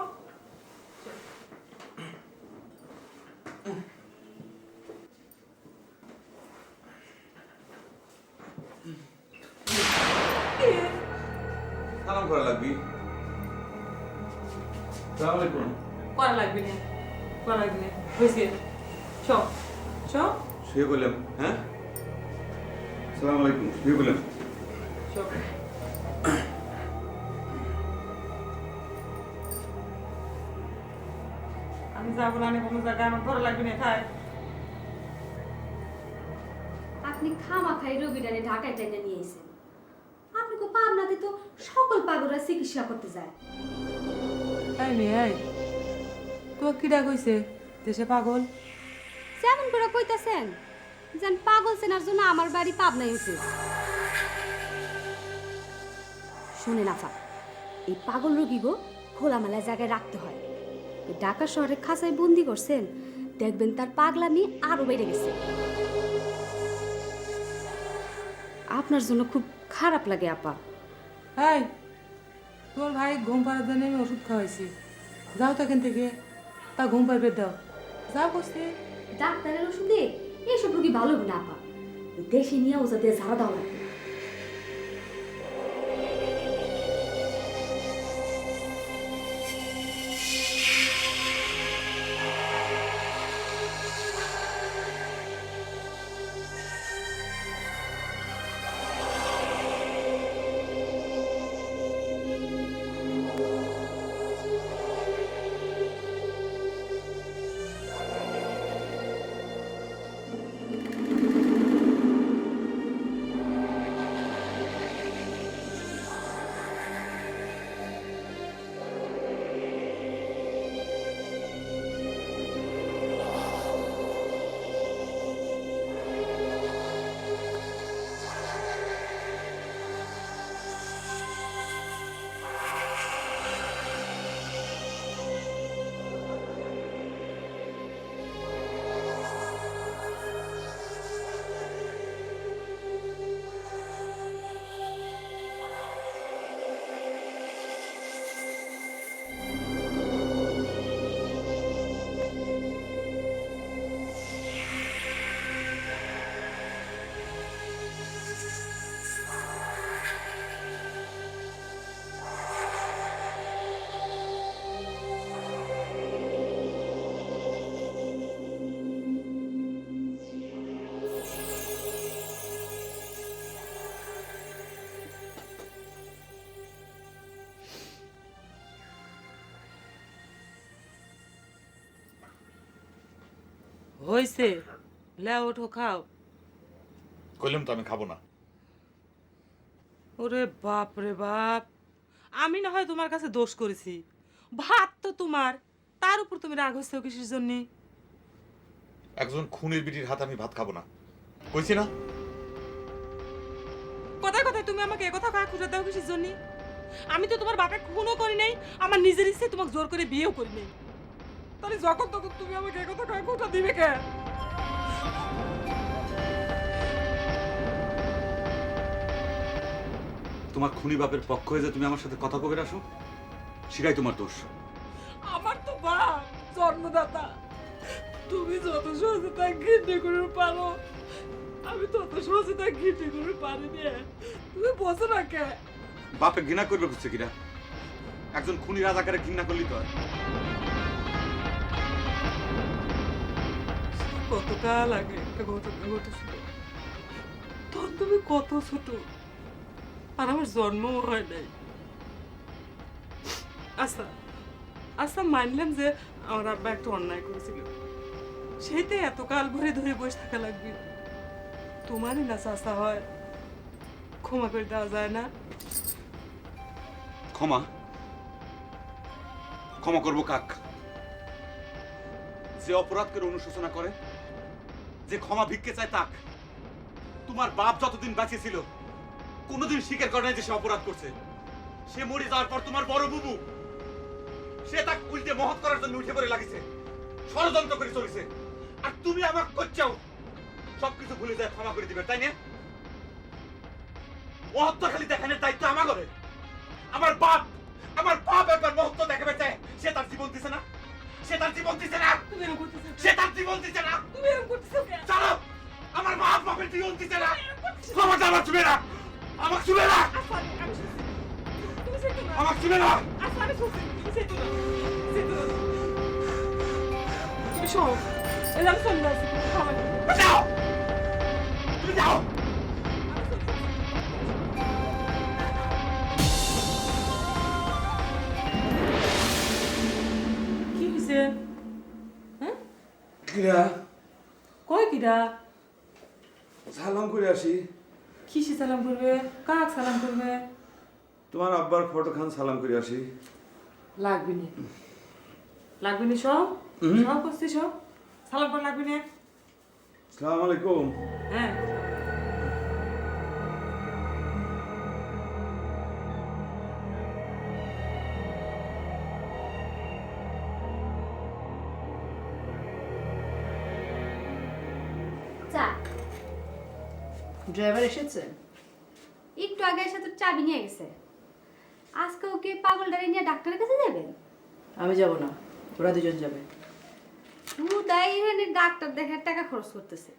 সালাম করা লাগবি। আসসালামু আলাইকুম। করা লাগবে না, করা লাগবে না, হয়েছে। সব সব শুয়ে বললাম। হ্যাঁ, আসসালামু আলাইকুম। শুয়ে বললাম। সব যাবো না কোনো জায়গায় আমার ঘরে লাগবে না তাই আপনি খামাখাই রোগীটারে ঢাকায় টেনে নিয়ে এসেছেন। আপনি তো পাবনাতে তো সকল পাগলরা চিকিৎসা করতে যায়। তাই মেয়ে তো কিডা কইছে দেশে পাগল? যেমন করে কইতাছেন যেন পাগল চেনার জন্য আমার বাড়ি পাবনায় হয়েছে। শুনেন আফা, এই পাগল রোগী গো খোলামেলা জায়গায় রাখতে হয়। এই ঢাকা শহরে খাঁচায় বন্দি করছেন, দেখবেন তার পাগলামি আরো বেড়ে গেছে। আপনার জন্য খুব খারাপ লাগে আপা। হাই তোর ভাই ঘুম পাড়ার জন্য আমি ওষুধ খাওয়াইছি, যাও তো এখান থেকে, তা ঘুম পাড়বে দাও, যাও বসতে। ডাক্তারের ওষুধে এইসব রোগী ভালো হবে না আপা, দেশে নিয়ে ওষুধ দিয়ে ঝাড়া দেওয়া লাগবে। হয়েছে, লে ওঠো খাও। কইলাম তো আমি খাবো না। ওরে বাপ রে বাপ, আমি না হয় তোমার কাছে দোষ করেছি, ভাত তো তোমার, তার উপর তুমি রাগ হচ্ছে কিসের জন্য? একজন খুনির বিটির হাতে আমি ভাত খাবো না, কইছি না? কথায় কথায় তুমি আমাকে একথা কাজ খুঁজে দাও কিসের জন্য? আমি তো তোমার বাপে খুনও করি নাই, আমার নিজের ইচ্ছে তোমাকে জোর করে বিয়েও করি নাই, তাহলে যখন তখন তুমি আমাকে একথা কাজ খুঁজে দিবে কে? তোমার খুনি বাপের পক্ষ হয়ে যে তুমি আমার সাথে কথা কবে আসো, সেটাই তোমার দোষ। আমার তো বাপ জন্মদাতা, তুমি যত সহজে তা ঘৃণা করে পারো, আমি তত সহজে তা ঘৃণা করে পারি না, তুমি বোঝো না কে? বাপে ঘৃণা করবে বুঝছে কিনা? একজন খুনি রাজাকারে ঘৃণা করলি তো কতকাল আগে একটা ঘটনা ঘটেছিল, তখন তুমি কত ছোট, আর আমার জন্মও হয় নাই। আচ্ছা আচ্ছা মানলাম যে আমার আব্বা একটা অন্যায় করেছিল, সেইতে এতকাল ভরে ধরে বসে থাকা লাগবে, তোমারই না চাষা হয়, ক্ষমা করে দেওয়া যায় না? ক্ষমা ক্ষমা করবো কাক? যে অপরাধ করে অনুশোচনা করে, যে ক্ষমা ভিক্ষে চায় তাক। তোমার বাপ যতদিন বেঁচে ছিল কোনোদিন স্বীকার করে নাই যে সে অপরাধ করছে। সে মরে যাওয়ার পর তোমার বড় বুবু সে তাকে উল্টে মহৎ করার জন্য উঠে পড়ে লাগিছে, ষড়যন্ত্র করে চলেছে। আর তুমি আমাকে করছাও সবকিছু ভুলে যায় ক্ষমা করে দিবে, তাই না? মহত্ব খালি দেখানোর দায়িত্ব আমার ঘরে। আমার বাপ একবার মহত্ব দেখাবে চায়, সে তার জীবন দিছে না, সে তার জীবন দিছে না, সে তার জীবন দিছে না। তুমি এরকম করতেছো কেন? চলো, আমার বাপের জীবন দিছে না, ক্ষমতা আমার চুবে না, আমাকে চুবে না, আমাকে চুবে না। তুমি শোনো, এই আমি চলে যাচ্ছি, খাবার যাও, তুমি যাও। কি হয়েছে? কিরা কয় কিরা সালাম করে আসি। কিসে সালাম করবে, কাক সালাম করবে? তোমার আব্বার ফটো খান সালাম করে আসি। লাগবে নি, লাগবে নি, সব সব করছি, সব সালাম করে লাগবে না। সালাম আলাইকুম। হ্যাঁ চা ড্রাইভার এসেছে? একটু আগে এসে তো চাবি নিয়ে গেছে। আজকে ওকে পাগলটারে নিয়ে ডাক্তারের কাছে যাবেন? আমি যাব না, ওরা দুজন যাবে। হুদাই এখানে ডাক্তার দেখার টাকা খরচ করতেছে।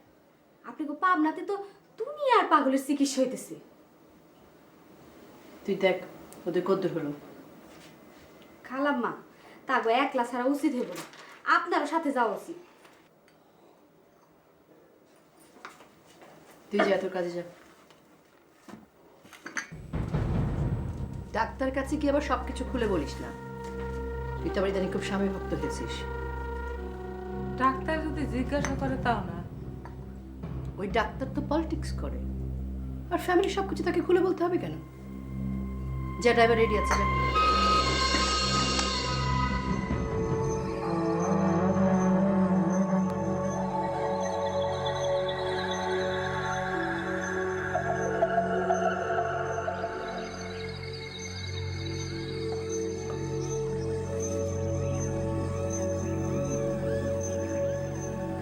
আপনি গো পাবনাতে তো দুনিয়ার পাগলের চিকিৎসা হইতেছে। তুই দেখ ওদের কদ্দূর হলো। খালাম্মা তা গো একলা ছাড়া উচিত হইব না, আপনারও সাথে যাওয়া উচিত। তুই যা, তোর কাজে যা। ডাক্তার কাছে কি আবার সবকিছু খুলে বলিস না। তুই তো আবার ইদানিং খুব স্বামী ভক্ত হয়েছিস। ডাক্তার যদি জিজ্ঞাসা করে তাও না। ওই ডাক্তার তো পলিটিক্স করে, আর ফ্যামিলি সবকিছু তাকে খুলে বলতে হবে কেন? যা, ড্রাইভার রেডি আছে, যা।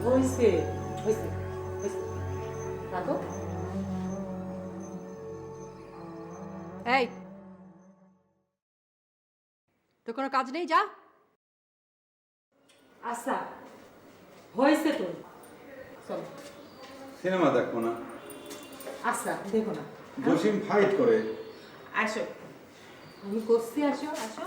হইছে হইছে হইছে, রাখো। এই, তোর কোনো কাজ নেই, যা। আচ্ছা হয়েছে তো, চলো। সিনেমা দেখবো না? আচ্ছা দেখো না, জসিম ফাইট করে। আসো, আমি করছি, আসো আসো।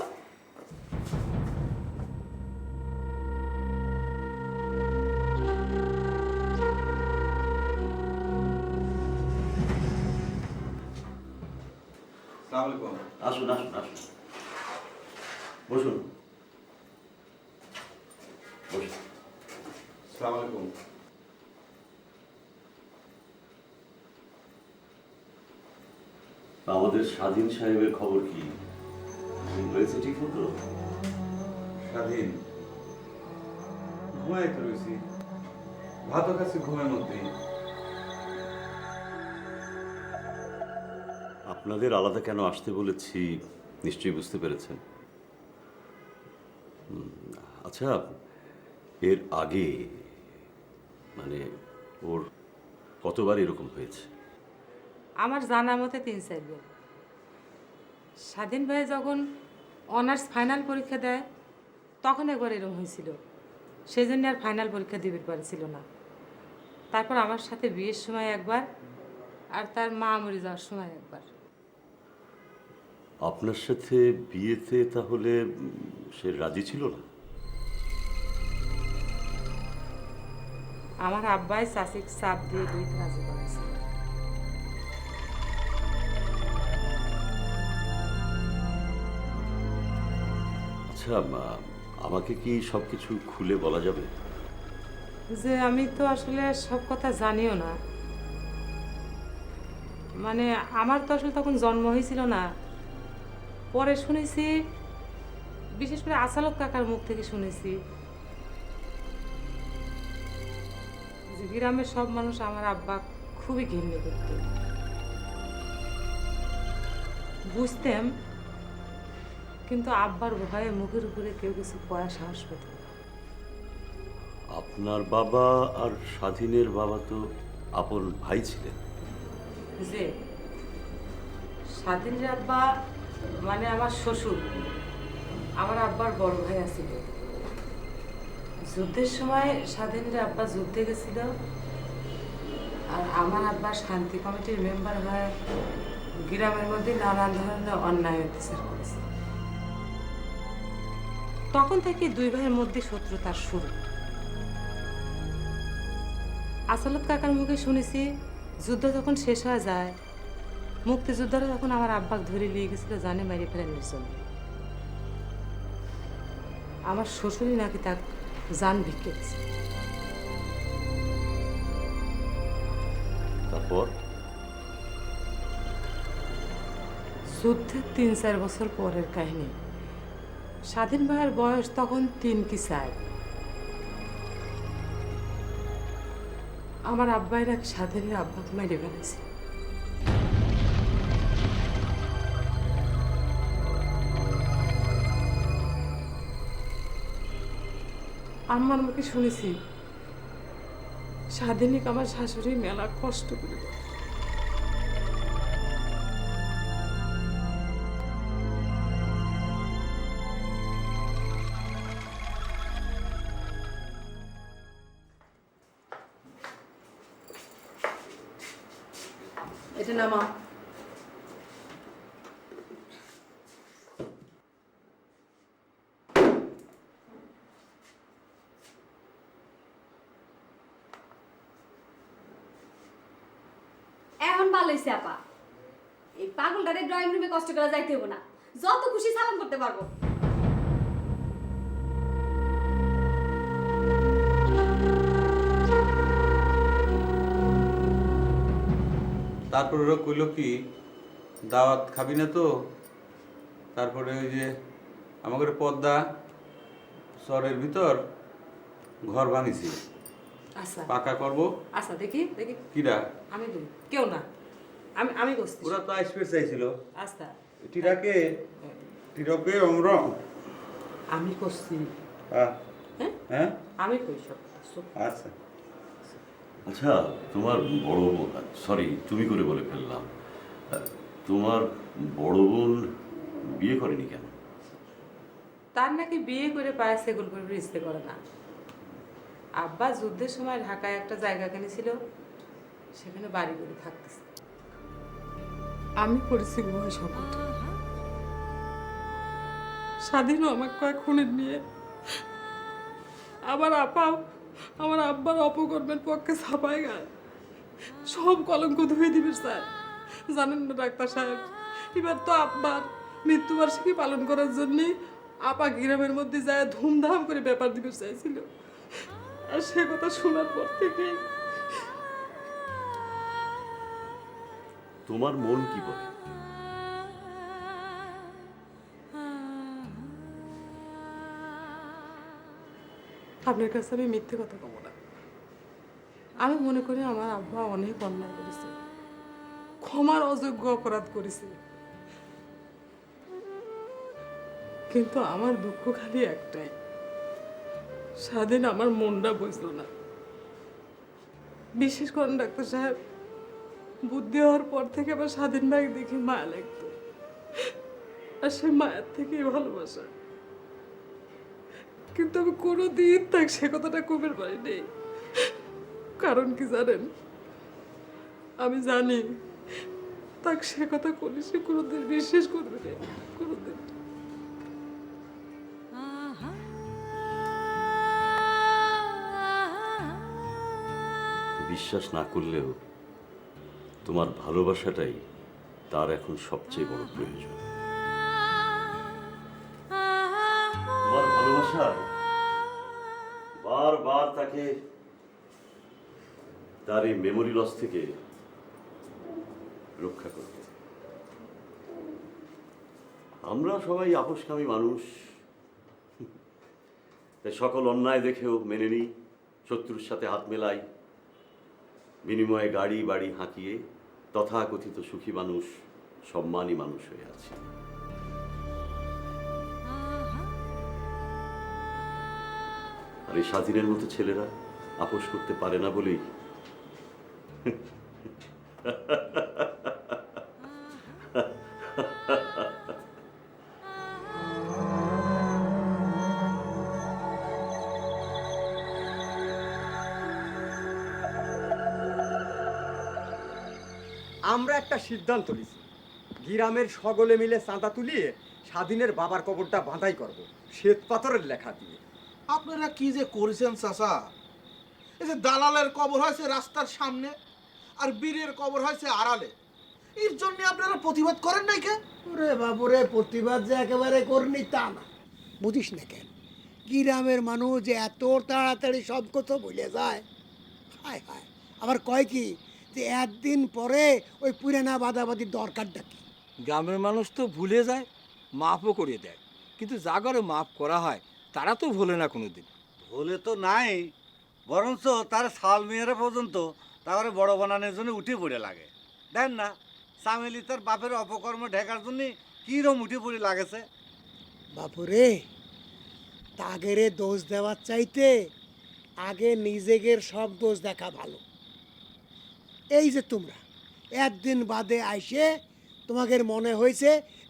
সালাম আলাইকুম। আসুন আসুন আসুন, বসুন বসুন। সালাম আলাইকুম। আমাদের স্বাধীন সাহেবের খবর কি হয়েছে ঠিক মতো? স্বাধীন ঘুমাই তো রয়েছি, ভাতও খাচ্ছি ঘুমের মধ্যেই। আপনাদের আলাদা কেন আসতে বলেছি নিশ্চয়ই বুঝতে পেরেছেন। আচ্ছা, এর আগে মানে ওর কতবার এরকম হয়েছে? আমার জানা মতে 3-4 বার। স্বাধীন ভাই যখন অনার্স ফাইনাল পরীক্ষা দেয় তখন একবার এরকম হয়েছিল, সেই জন্য আর ফাইনাল পরীক্ষা দিতে পারছিল না। তারপর আমার সাথে বিয়ের সময় একবার, আর তার মা মরে যাওয়ার সময় একবার। আপনার সাথে বিয়েতে তাহলে সে রাজি ছিল না? আমার আব্বাই চাষিক চাপ দিয়ে বিয়েতে রাজি করেছে। আচ্ছা, আমাকে কি সবকিছু খুলে বলা যাবে? যে আমি তো আসলে সব কথা জানিও না, মানে আমার তো আসলে তখন জন্ম হয়েছিল না। পরে শুনেছি, বিশেষ করে আসালক কাকার মুখ থেকে শুনেছি যে গ্রামের সব মানুষ আমার আব্বা খুবই ঘৃণা করত। বুঝতাম, কিন্তু আব্বার ভয়ে মুখের উপরে কেউ কিছু কয়া সাহস পেত না। আপনার বাবা আর স্বাধীনের বাবা তো আপন ভাই ছিলেন। যে স্বাধীনের আব্বা মানে আমার শ্বশুর, আমার আব্বার বড় ভাই আছিল। যুদ্ধের সময় স্বাধীনের আব্বা যুদ্ধে গেছিল, আর আমার আব্বা শান্তি কমিটির মেম্বার হয়ে গ্রামের মধ্যে নানান ধরনের অন্যায় অত্যাচার করেছে। তখন থেকে দুই ভাইয়ের মধ্যে শত্রুতার শুরু। আসালত কাকার মুখে শুনেছি, যুদ্ধ যখন শেষ হয়ে যায়, মুক্তিযোদ্ধারা তখন আমার আব্বাকে ধরে নিয়ে গেছিল জানে মেরে ফেলানোর জন্য। আমার শ্বশুরই নাকি তার জান ভিক্ষে দিচ্ছে। তারপর যুদ্ধের 3-4 বছর পরের কাহিনী। স্বাধীন ভাইয়ের বয়স তখন 3 কি 4। আমার আব্বাইর এক স্বাধীনের আব্বাকে মেরে ফেলেছে। আম্মার মুখে শুনেছি স্বাধীনিক আমার শাশুড়ি মেলা কষ্ট করে। এটা নামা। এখন ভালো হয়েছে আপা, এই পাগলটারে ড্রয়িং রুমে কষ্ট করে যাইতে হবো না, যত খুশি সালাম করতে পারবো। তারপরে ওরা কইল কি দাওয়াত খাবি না তো। তারপরে ওই যে আমাদের পদ্মা শহরের ভিতর ঘর ভাঙিছি, আচ্ছা পাকা করব। আচ্ছা দেখি দেখি কিরা আমি দিই, কেউ না, আমি বসছি। ওরা তো আসবে চাইছিল। আচ্ছা টিরাকে আমরা আমি করছি। হ্যাঁ হ্যাঁ হ্যাঁ আমি কই সব। আচ্ছা আচ্ছা, তোমার বড় বোন, সরি তুমি করে বলে ফেললাম, তোমার বড় বোন বিয়ে করেনি কেন? তার নাকি বিয়ে করে পায়ে সেগুল করে ইচ্ছে করে না। আব্বা যুদ্ধের সময় ঢাকায় একটা জায়গা কিনেছিল, সেখানে বাড়ি করে থাকতেছে। আমি পড়েছি মহা সংকট। স্বাধীনও আমার কয়েক খুনের নিয়ে আবার আপাও আমার আব্বার অপকর্মের পক্ষে ছাপায় গায়, সব কলঙ্ক ধুয়ে দিবে স্যার। জানেন না ডাক্তার সাহেব, এবার তো আব্বার মৃত্যুবার্ষিকী পালন করার জন্যে আপা গ্রামের মধ্যে যায় ধুমধাম করে ব্যাপার দিবে চাইছিল। আর সে কথা শোনার পর থেকে তোমার মন কি বলে? আপনার কাছে আমি মিথ্যে কথা কব না। আমি মনে করি আমার আব্বা অনেক অন্যায় করেছে, ক্ষমার অযোগ্য অপরাধ করেছে। কিন্তু আমার দুঃখ খালি একটাই, স্বাধীন আমার মনটা বুঝলো না। বিশেষ করেন ডাক্তার সাহেব, বুদ্ধি হওয়ার পর থেকে আবার স্বাধীন ভাই দেখে মায়া লাগতো, আর সে মায়ের থেকেই ভালোবাসা। কিন্তু আমি কোনোদিন তাকে সে কথাটা কবের পারিনি। কারণ কি জানেন, আমি জানি তাকে সে কথা করলে সে কোনোদিন বিশ্বাস করবে না, কোনোদিন। বিশ্বাস না করলেও তোমার ভালোবাসাটাই তার এখন সবচেয়ে বড় প্রয়োজন। তোমার ভালোবাসায় বারবার তাকে তার এই মেমোরি লস থেকে রক্ষা করবে। আমরা সবাই আপোষকামী মানুষ, তাই সকল অন্যায় দেখেও মেনে নিই, শত্রুর সাথে হাত মেলাই, বিনিময়ে গাড়ি বাড়ি হাঁকিয়ে তথাকথিত সুখী মানুষ, সম্মানী মানুষ হয়ে আছে। আর এই স্বাধীনের মতো ছেলেরা আপোষ করতে পারে না বলেই আমরা একটা সিদ্ধান্ত নিছি, গ্রামের সকলে মিলে চাঁদা তুলিয়ে স্বাধীনের বাবার কবরটা বাঁধাই করব, শ্বেত পাথরের লেখা দিয়ে। আপনারা কি যে করেছেন চাচা, এই যে দালালের কবর হয়েছে রাস্তার সামনে আর বীরের কবর হয়েছে আড়ালে, এর জন্য আপনারা প্রতিবাদ করেন নাই কেন? ওরে বাবুরে, প্রতিবাদ যে একেবারে করনি তা না, বুঝিস না কেন? গ্রামের মানুষ যে এত তাড়াতাড়ি সব কথা ভুলে যায়। হায় হায়, আবার কয় কি যে একদিন পরে ওই পুরানা বাদাবাদির দরকারটা কি? গ্রামের মানুষ তো ভুলে যায়, মাফও করে দেয়, কিন্তু যা করে মাফ করা হয় তারা তো ভোলে না কোনোদিন। ভুলে তো নাই, বরঞ্চ তার সাল মেয়েরা পর্যন্ত তারপরে বড় বানানোর জন্য উঠে পড়ে লাগে। দেন না চামেলি তার বাপের অপকর্ম ঢেকার জন্য কিরম উঠে পড়ে লাগেছে। বাপুরে, তাগেরে দোষ দেওয়ার চাইতে আগে নিজেদের সব দোষ দেখা ভালো। এই যে তোমরা একদিন বাদে আইসে তোমাদের মনে হয়েছে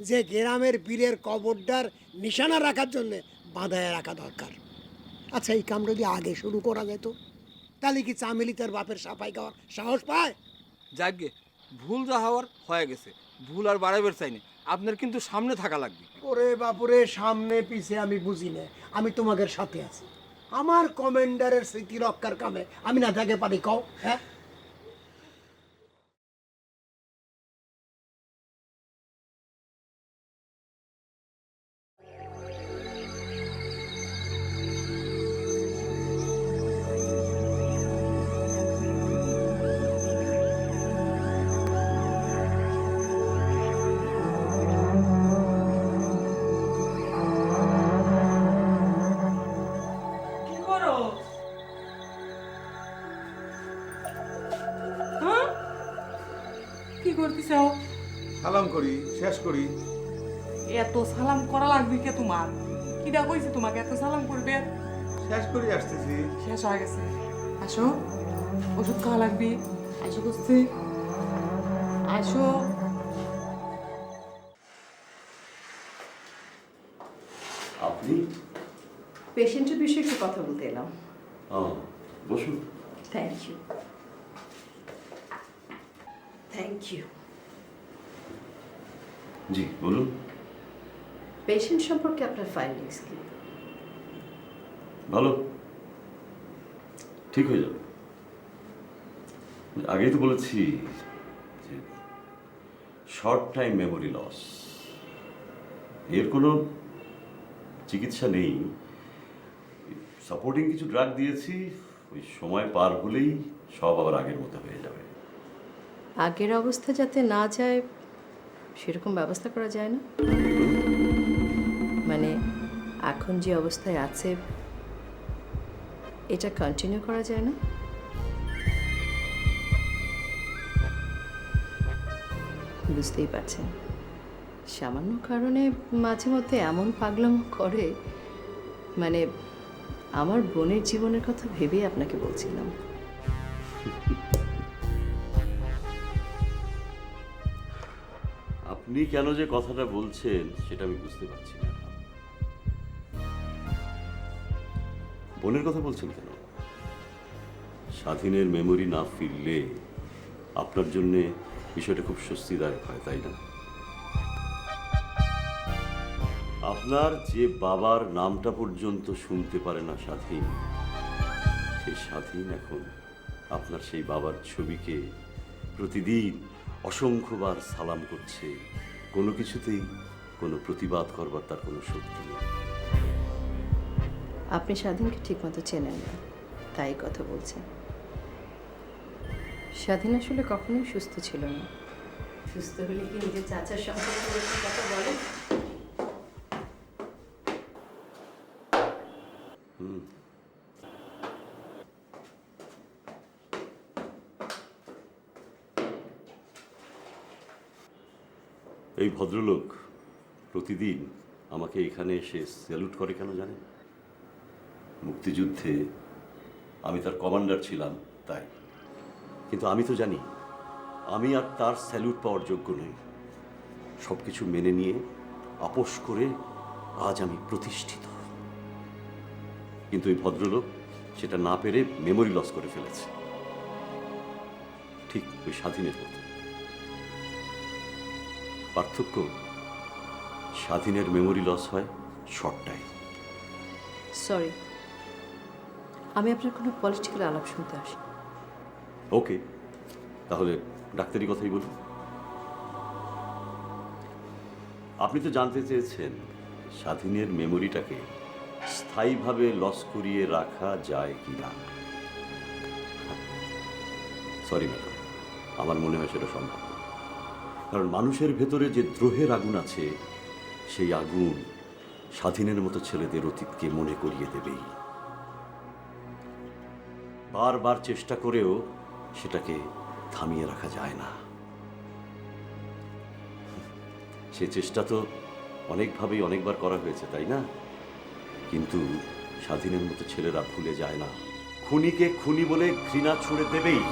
যে গ্রামের বীরের কবরটার নিশানা রাখার জন্য বাঁধায় রাখা দরকার। আচ্ছা, এই কাম যদি আগে শুরু করা যেত তাহলে কি চামেলি তার বাপের সাফাই গাওয়ার সাহস পায়? যাকে ভুল যা হওয়ার হয়ে গেছে, ভুল আর বাড়াবার চাই না। আপনার কিন্তু সামনে থাকা লাগবে। ওরে বাপুরে, সামনে পিছে আমি বুঝি না, আমি তোমাদের সাথে আছি। আমার কমান্ডারের স্মৃতি রক্ষার কামে আমি না থাকে পারি কও? হ্যাঁ, কি করো? হ্যাঁ, কি করতেছ? সালাম করি, শেষ করি। এত সালাম করা লাগবে কে তোমার? কিটা কইছে তোমাকে এত সালাম করবে? শেষ করি আসতেছি। শেষ হয়ে গেছে। আসো, ওষুধ খাওয়া লাগবে। আসো করছে, আসো। আপনি? পেশেন্টের বিষয়ে একটু কথা বলতে এলাম। বসুন। Thank you, thank you. জি বলুন। পেশেন্ট সম্পর্কে আপনার ফাইন্ডিংস কি? ভালো, ঠিক হয়ে যাবে। আগেই তো বলেছি যে শর্ট টাইম মেমোরি লস, এর কোনো চিকিৎসা নেই। সাপোর্টিং কিছু ড্রাগ দিয়েছি, ওই সময় পার হলেই সব আবার আগের মতো হয়ে যাবে। আগের অবস্থা যাতে না যায় সেরকম ব্যবস্থা করা যায় না? মানে এখন যে অবস্থায় আছে এটা কন্টিনিউ করা যায় না? বুঝতেই পারছেন, সামান্য কারণে মাঝে মধ্যে এমন পাগলামো করে, মানে আমার বোনের জীবনের কথা ভেবেই আপনাকে বলছিলাম। আপনি কেন যে কথাটা বলছেন সেটা আমি বুঝতে পারছি না। বোনের কথা বলছেন কেন? স্বাধীনের মেমোরি না ফিরলে আপনার জন্য বিষয়টা খুব স্বস্তিদায়ক হয়, তাই না? আপনার যে বাবার নামটা পর্যন্ত শুনতে পারে না স্বাধীন, সেই স্বাধীন এখন আপনার সেই বাবার ছবিকে প্রতিদিন অসংখ্যবার সালাম করছে। কোনো কিছুতেই কোনো প্রতিবাদ করবার তার কোনো শক্তি নেই। আপনি স্বাধীনকে ঠিকমতো চেনেন না, তাই কথা বলছেন। স্বাধীন আসলে কখনোই সুস্থ ছিল না। সুস্থ হলে কি নিজের চাচার সম্পর্কে কথা বলে? এই ভদ্রলোক প্রতিদিন আমাকে এখানে এসে স্যালুট করে কেন জানেন? মুক্তিযুদ্ধে আমি তার কমান্ডার ছিলাম তাই। কিন্তু আমি তো জানি আমি আর তার স্যালুট পাওয়ার যোগ্য নই। সব কিছু মেনে নিয়ে আপোষ করে আজ আমি প্রতিষ্ঠিত। কিন্তু এই ভদ্রলোক সেটা না পেরে মেমোরি লস করে ফেলেছে, ঠিক ওই স্বাধীনের মতো। পার্থক্য, স্বাধীনের মেমোরি লস হয় শর্ট টাইম। সরি, আমি আপনার কোনো পলিটিক্যাল আলাপ শুনতে আসি। ওকে, তাহলে ডাক্তারি কথাই বলুন। আপনি তো জানতে চেয়েছেন স্বাধীনের মেমোরিটাকে স্থায়ীভাবে লস করিয়ে রাখা যায় কি না। সরি ম্যাডাম, আমার মনে হয় সেটা সম্ভব না। কারণ মানুষের ভেতরে যে দ্রোহের আগুন আছে, সেই আগুন স্বাধীনের মতো ছেলেদের অতীতকে মনে করিয়ে দেবেই। বারবার চেষ্টা করেও সেটাকে থামিয়ে রাখা যায় না। সে চেষ্টা তো অনেকভাবেই অনেকবার করা হয়েছে, তাই না? কিন্তু স্বাধীনের মতো ছেলেরা ভুলে যায় না, খুনিকে খুনি বলে ঘৃণা ছুড়ে দেবেই।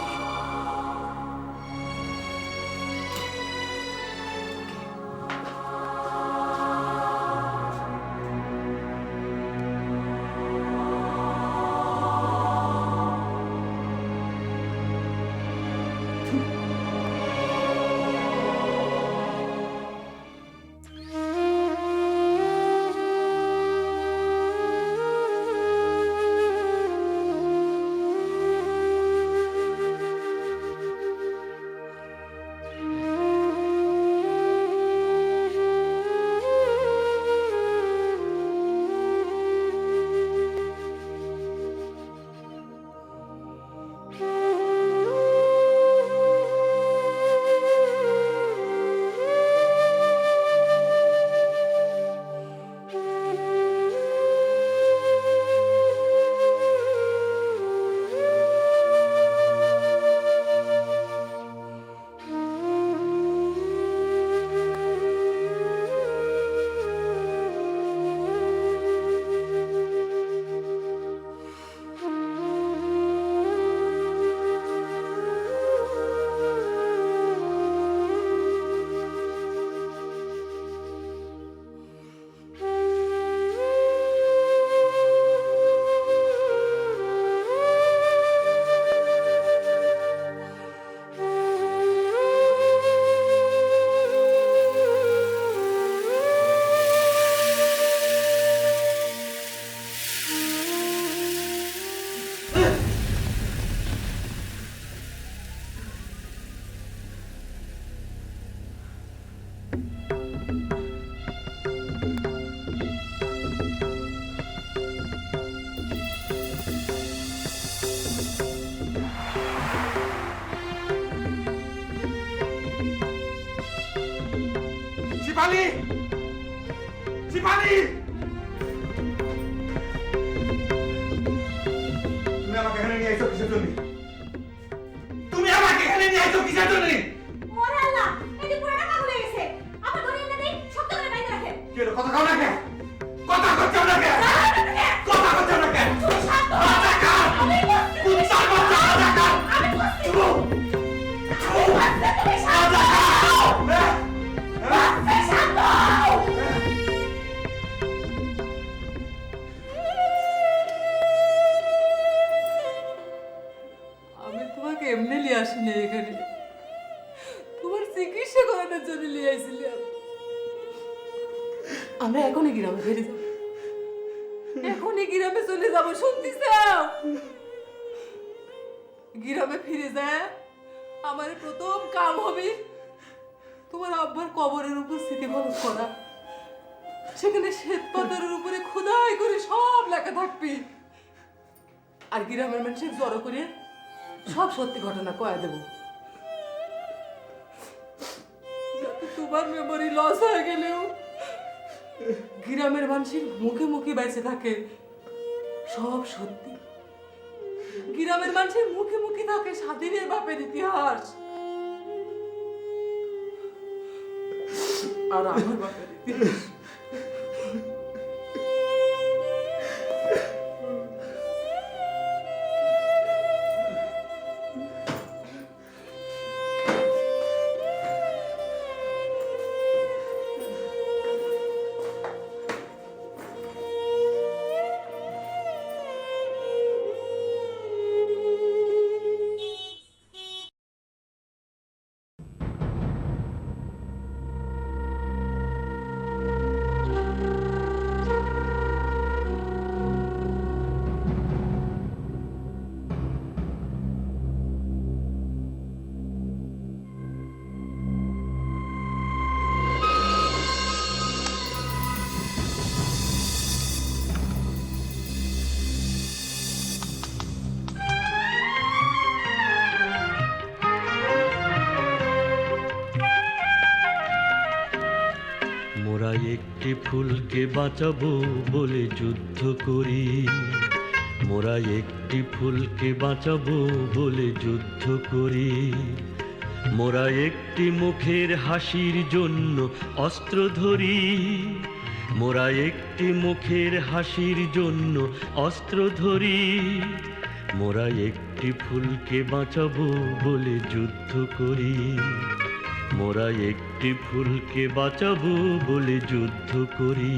শিপালি, শিপালি, তুমি আমাকে এখানে নিয়ে আইছো কিসের জন্য? তুমি আমাকে এখানে নিয়ে আইছো কিসের জন্য? ওরে আল্লাহ, এটি পুরোটা পাগল হয়ে গেছে। আমার ধরে এনে দেই, শক্ত করে বাইন্ধে রাখেন। কি হলো, কথা কও না কে? কথা কচ্ছাও না কে? কথা কচ্ছাও না কে? তুমি শান্ত হও। রাজাকার! আমি বলছি, কুত্তার বাচ্চা রাজাকার! আমি বলছি। চুপ! চুপ! তুমি শান্ত রাজাকার! হও। তুমি শান্ত হও। আমি তোমাকে এমনি নিয়ে আসিনি এখানে, তোমার চিকিৎসা করানোর জন্য নিয়ে আসছিলাম। আমরা এখনই গ্রামে ফিরে যাব, এখনই গ্রামে চলে যাব, শুনতেছ? গ্রামে ফিরে যায় আমার প্রথম কাম হবে তোমার আব্বার কবরের উপর স্মৃতিফলক করা। সেখানে শ্বেত পাথরের উপরে খোদাই করে সব লেখা থাকবি, আর গ্রামের মানুষের জড়ো করে সব সত্যি ঘটনা কয়ে দেব, যাতে তোমার মেমোরি লস হয়ে গেলেও গ্রামের মানুষের মুখে মুখে বেঁচে থাকে সব সত্যি। গ্রামের মানুষের মুখে মুখে থাকে স্বাধীনের বাপের ইতিহাস আর আমার বাপের ইতিহাস। একটি ফুলকে বাঁচাবো বলে যুদ্ধ করি, মোরা একটি ফুলকে বাঁচাবো বলে যুদ্ধ করি। মোরা একটি মুখের হাসির জন্য অস্ত্র ধরি, মোরা একটি মুখের হাসির জন্য অস্ত্র ধরি। মোরা একটি ফুলকে বাঁচাবো বলে যুদ্ধ করি, মোরা একটি ফুলকে বাঁচাবো বলে যুদ্ধ করি।